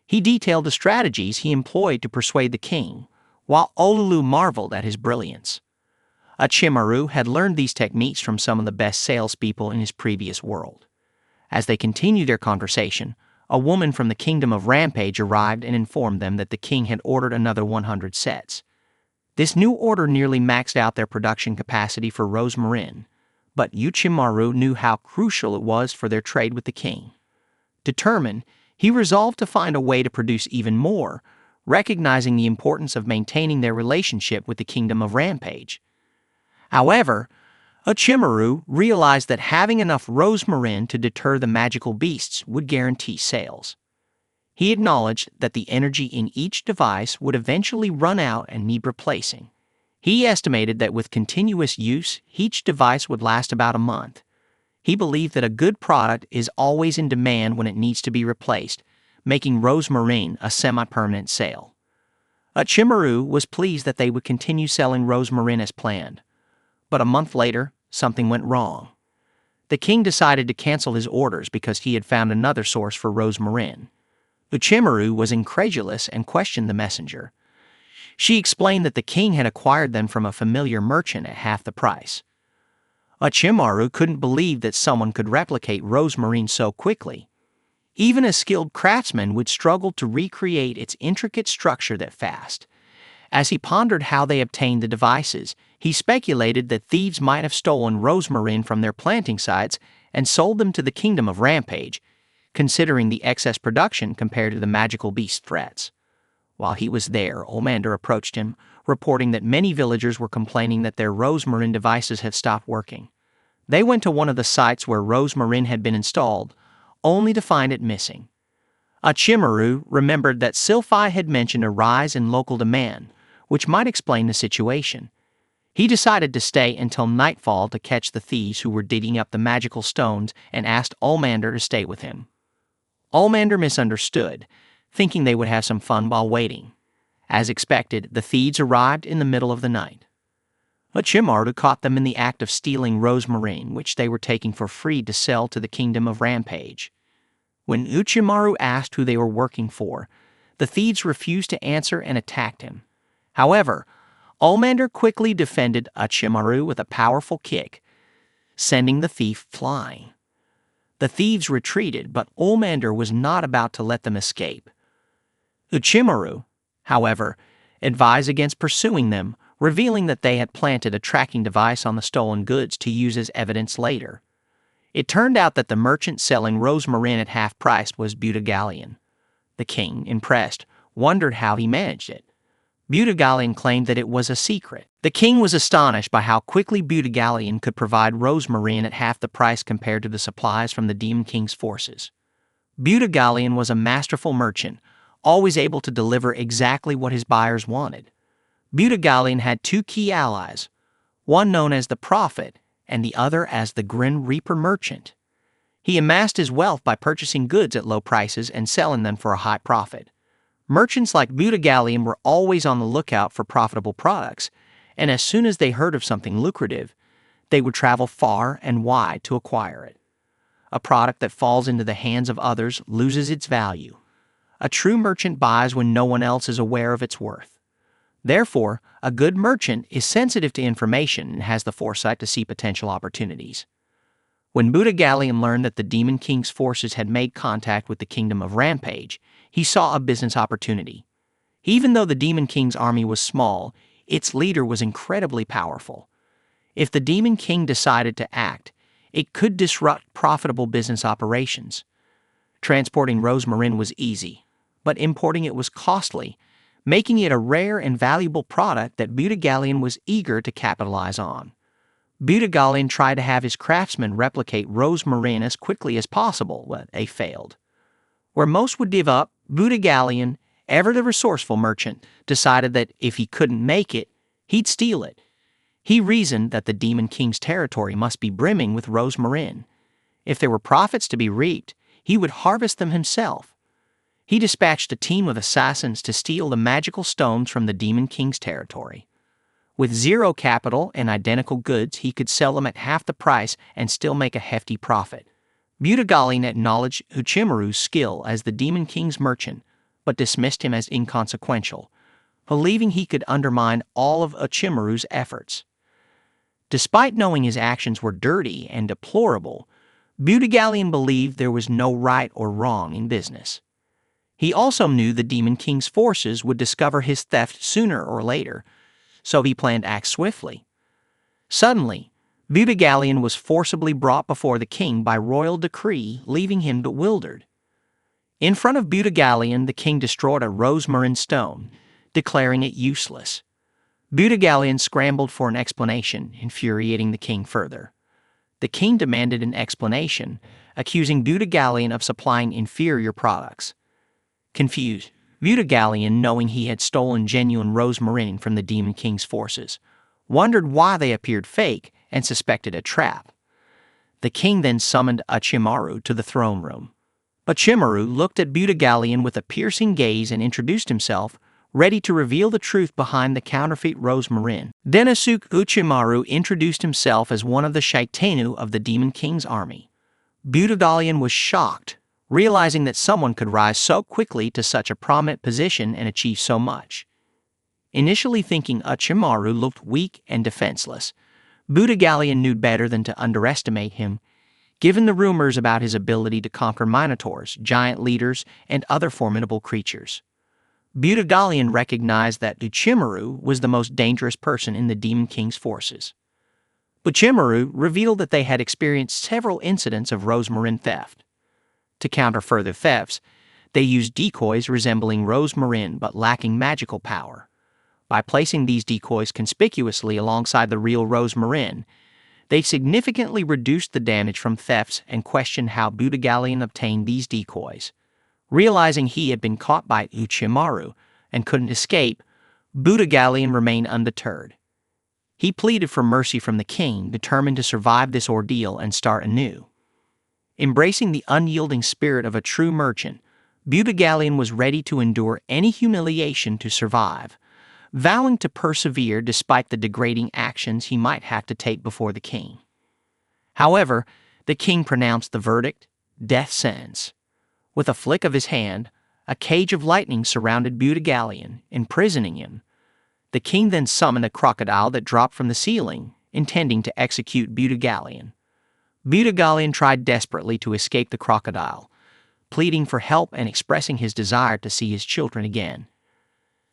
He detailed the strategies he employed to persuade the king, while Olulu marveled at his brilliance. Uchimaru had learned these techniques from some of the best salespeople in his previous world. As they continued their conversation, a woman from the kingdom of Rampage arrived and informed them that the king had ordered another 100 sets. This new order nearly maxed out their production capacity for Rose Marine, but Uchimaru knew how crucial it was for their trade with the king. Determined, he resolved to find a way to produce even more, recognizing the importance of maintaining their relationship with the kingdom of Rampage. However, Uchimaru realized that having enough Rose Marine to deter the magical beasts would guarantee sales. He acknowledged that the energy in each device would eventually run out and need replacing. He estimated that with continuous use, each device would last about a month. He believed that a good product is always in demand when it needs to be replaced, making Rose Marine a semi-permanent sale. Uchimaru was pleased that they would continue selling Rose Marine as planned. But a month later, something went wrong. The king decided to cancel his orders because he had found another source for Rose Marine. Uchimaru was incredulous and questioned the messenger. She explained that the king had acquired them from a familiar merchant at half the price. Uchimaru couldn't believe that someone could replicate Rose Marine so quickly. Even a skilled craftsman would struggle to recreate its intricate structure that fast. As he pondered how they obtained the devices, he speculated that thieves might have stolen Rose Marine from their planting sites and sold them to the kingdom of Rampage, considering the excess production compared to the magical beast threats. While he was there, Olmander approached him, reporting that many villagers were complaining that their Rose Marine devices had stopped working. They went to one of the sites where Rose Marine had been installed, only to find it missing. Uchimaru remembered that Sylphi had mentioned a rise in local demand, which might explain the situation. He decided to stay until nightfall to catch the thieves who were digging up the magical stones and asked Olmander to stay with him. Olmander misunderstood, thinking they would have some fun while waiting. As expected, the thieves arrived in the middle of the night. Uchimaru caught them in the act of stealing Rose Marine, which they were taking for free to sell to the kingdom of Rampage. When Uchimaru asked who they were working for, the thieves refused to answer and attacked him. However, Olmander quickly defended Uchimaru with a powerful kick, sending the thief flying. The thieves retreated, but Olmander was not about to let them escape. Uchimaru, however, advised against pursuing them, revealing that they had planted a tracking device on the stolen goods to use as evidence later. It turned out that the merchant selling Rose Marine at half price was Butagalion. The king, impressed, wondered how he managed it. Butagalion claimed that it was a secret. The king was astonished by how quickly Butagalion could provide rosmarine at half the price compared to the supplies from the Demon King's forces. Butagalion was a masterful merchant, always able to deliver exactly what his buyers wanted. Butagalion had two key allies, one known as the Prophet and the other as the Grim Reaper Merchant. He amassed his wealth by purchasing goods at low prices and selling them for a high profit. Merchants like Butagalion were always on the lookout for profitable products, and as soon as they heard of something lucrative, they would travel far and wide to acquire it. A product that falls into the hands of others loses its value. A true merchant buys when no one else is aware of its worth. Therefore, a good merchant is sensitive to information and has the foresight to see potential opportunities. When Butagalion learned that the Demon King's forces had made contact with the Kingdom of Rampage, he saw a business opportunity. Even though the Demon King's army was small, its leader was incredibly powerful. If the Demon King decided to act, it could disrupt profitable business operations. Transporting rosmarine was easy, but importing it was costly, making it a rare and valuable product that Butagalion was eager to capitalize on. Butagalion tried to have his craftsmen replicate rosmarine as quickly as possible, but they failed. Where most would give up, Butagalion, ever the resourceful merchant, decided that if he couldn't make it, he'd steal it. He reasoned that the Demon King's territory must be brimming with rosmarine. If there were profits to be reaped, he would harvest them himself. He dispatched a team of assassins to steal the magical stones from the Demon King's territory. With zero capital and identical goods, he could sell them at half the price and still make a hefty profit. Butagalion acknowledged Uchimaru's skill as the Demon King's merchant, but dismissed him as inconsequential, believing he could undermine all of Uchimaru's efforts. Despite knowing his actions were dirty and deplorable, Butagalion believed there was no right or wrong in business. He also knew the Demon King's forces would discover his theft sooner or later, so he planned to act swiftly. Suddenly, Butagalion was forcibly brought before the king by royal decree, leaving him bewildered. In front of Butagalion, the king destroyed a rosmarine stone, declaring it useless. Butagalion scrambled for an explanation, infuriating the king further. The king demanded an explanation, accusing Butagalion of supplying inferior products. Confused, Butagalion, knowing he had stolen genuine rosmarine from the Demon King's forces, wondered why they appeared fake and suspected a trap. The king then summoned Uchimaru to the throne room. Uchimaru looked at Butagalion with a piercing gaze and introduced himself, ready to reveal the truth behind the counterfeit rosmarine. Then Uchimaru introduced himself as one of the Shitennou of the Demon King's army. Butagalion was shocked, realizing that someone could rise so quickly to such a prominent position and achieve so much. Initially thinking Uchimaru looked weak and defenseless, Butagalion knew better than to underestimate him, given the rumors about his ability to conquer minotaurs, giant leaders, and other formidable creatures. Butagalion recognized that Uchimaru was the most dangerous person in the Demon King's forces. Uchimaru revealed that they had experienced several incidents of rosmarine theft. To counter further thefts, they used decoys resembling rosmarine but lacking magical power. By placing these decoys conspicuously alongside the real rosmarine, they significantly reduced the damage from thefts and questioned how Butagalion obtained these decoys. Realizing he had been caught by Uchimaru and couldn't escape, Butagalion remained undeterred. He pleaded for mercy from the king, determined to survive this ordeal and start anew. Embracing the unyielding spirit of a true merchant, Butagalion was ready to endure any humiliation to survive, vowing to persevere despite the degrading actions he might have to take before the king. However, the king pronounced the verdict, death sentence. With a flick of his hand, a cage of lightning surrounded Butagalion, imprisoning him. The king then summoned a crocodile that dropped from the ceiling, intending to execute Butagalion. Butagalion tried desperately to escape the crocodile, pleading for help and expressing his desire to see his children again.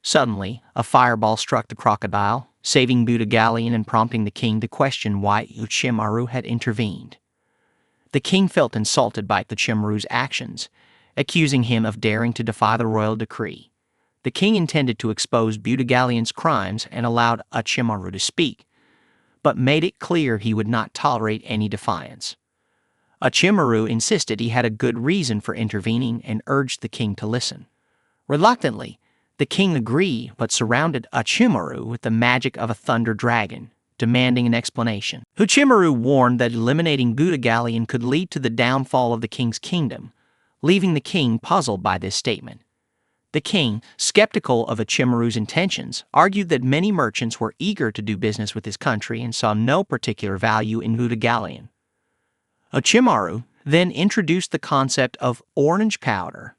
Suddenly, a fireball struck the crocodile, saving Butagalion and prompting the king to question why Uchimaru had intervened. The king felt insulted by Uchimaru's actions, accusing him of daring to defy the royal decree. The king intended to expose Budagalion's crimes and allowed Uchimaru to speak, but made it clear he would not tolerate any defiance. Uchimaru insisted he had a good reason for intervening and urged the king to listen. Reluctantly, the king agreed but surrounded Uchimaru with the magic of a thunder dragon, demanding an explanation. Uchimaru warned that eliminating Budagalion could lead to the downfall of the king's kingdom, leaving the king puzzled by this statement. The king, skeptical of Uchimaru's intentions, argued that many merchants were eager to do business with his country and saw no particular value in Budagalion. Uchimaru then introduced the concept of orange powder.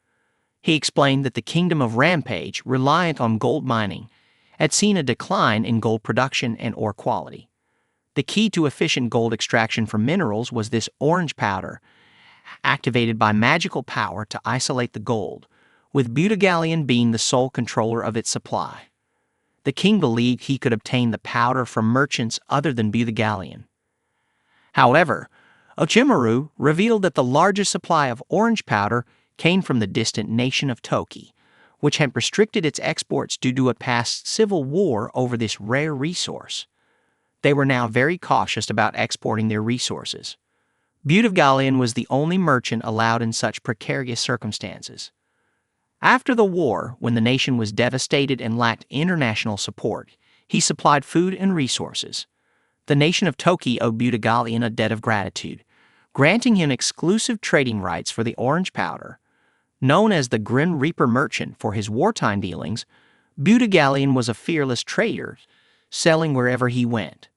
He explained that the kingdom of Rampage, reliant on gold mining, had seen a decline in gold production and ore quality. The key to efficient gold extraction from minerals was this orange powder, activated by magical power to isolate the gold, with Budagalion being the sole controller of its supply. The king believed he could obtain the powder from merchants other than Budagalion. However, Uchimaru revealed that the largest supply of orange powder came from the distant nation of Toki, which had restricted its exports due to a past civil war over this rare resource. They were now very cautious about exporting their resources. Budagalion was the only merchant allowed in such precarious circumstances. After the war, when the nation was devastated and lacked international support, he supplied food and resources. The nation of Toki owed Budagalion a debt of gratitude, granting him exclusive trading rights for the orange powder. Known as the Grim Reaper merchant for his wartime dealings, Budagalion was a fearless trader, selling wherever he went.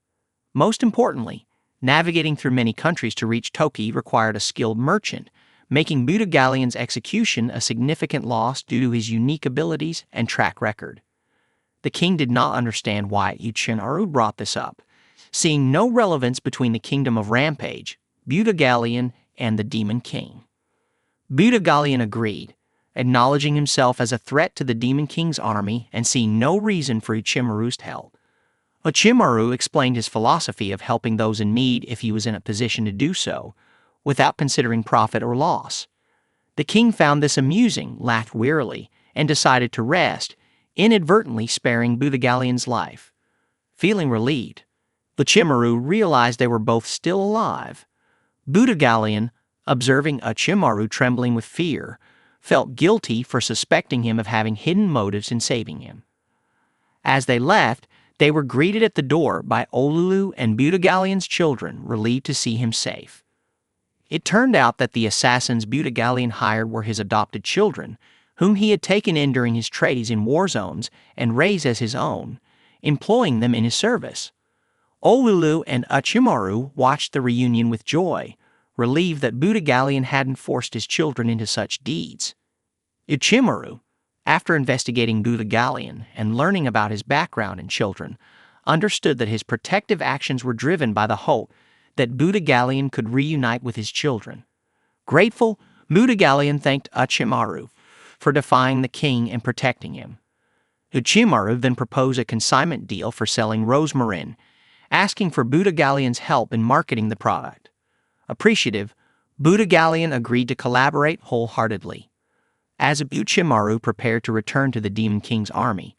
Most importantly, navigating through many countries to reach Toki required a skilled merchant, making Budagalion's execution a significant loss due to his unique abilities and track record. The king did not understand why Uchimaru brought this up, seeing no relevance between the kingdom of Rampage, Budagalion, and the Demon King. Budagalion agreed, acknowledging himself as a threat to the Demon King's army and seeing no reason for Uchimaru's help. Uchimaru explained his philosophy of helping those in need if he was in a position to do so, without considering profit or loss. The king found this amusing, laughed wearily, and decided to rest, inadvertently sparing Budagalion's life. Feeling relieved, Uchimaru realized they were both still alive. Budagalion, observing Uchimaru trembling with fear, felt guilty for suspecting him of having hidden motives in saving him. As they left, they were greeted at the door by Olulu and Budagalion's children, relieved to see him safe. It turned out that the assassins Budagalion hired were his adopted children, whom he had taken in during his trades in war zones and raised as his own, employing them in his service. Olulu and Uchimaru watched the reunion with joy, relieved that Budagalion hadn't forced his children into such deeds. Uchimaru, after investigating Budagalion and learning about his background and children, understood that his protective actions were driven by the hope that Budagalion could reunite with his children. Grateful, Budagalion thanked Uchimaru for defying the king and protecting him. Uchimaru then proposed a consignment deal for selling rosmarine, asking for Budagalion's help in marketing the product. Appreciative, Budagalion agreed to collaborate wholeheartedly. As Uchimaru prepared to return to the Demon King's army,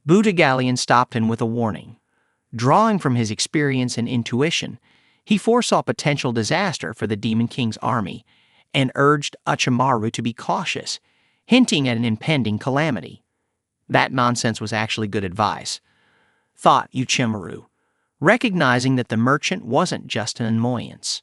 Budagalion stopped him with a warning. Drawing from his experience and intuition, he foresaw potential disaster for the Demon King's army and urged Uchimaru to be cautious, hinting at an impending calamity. That nonsense was actually good advice, thought Uchimaru, recognizing that the merchant wasn't just an annoyance.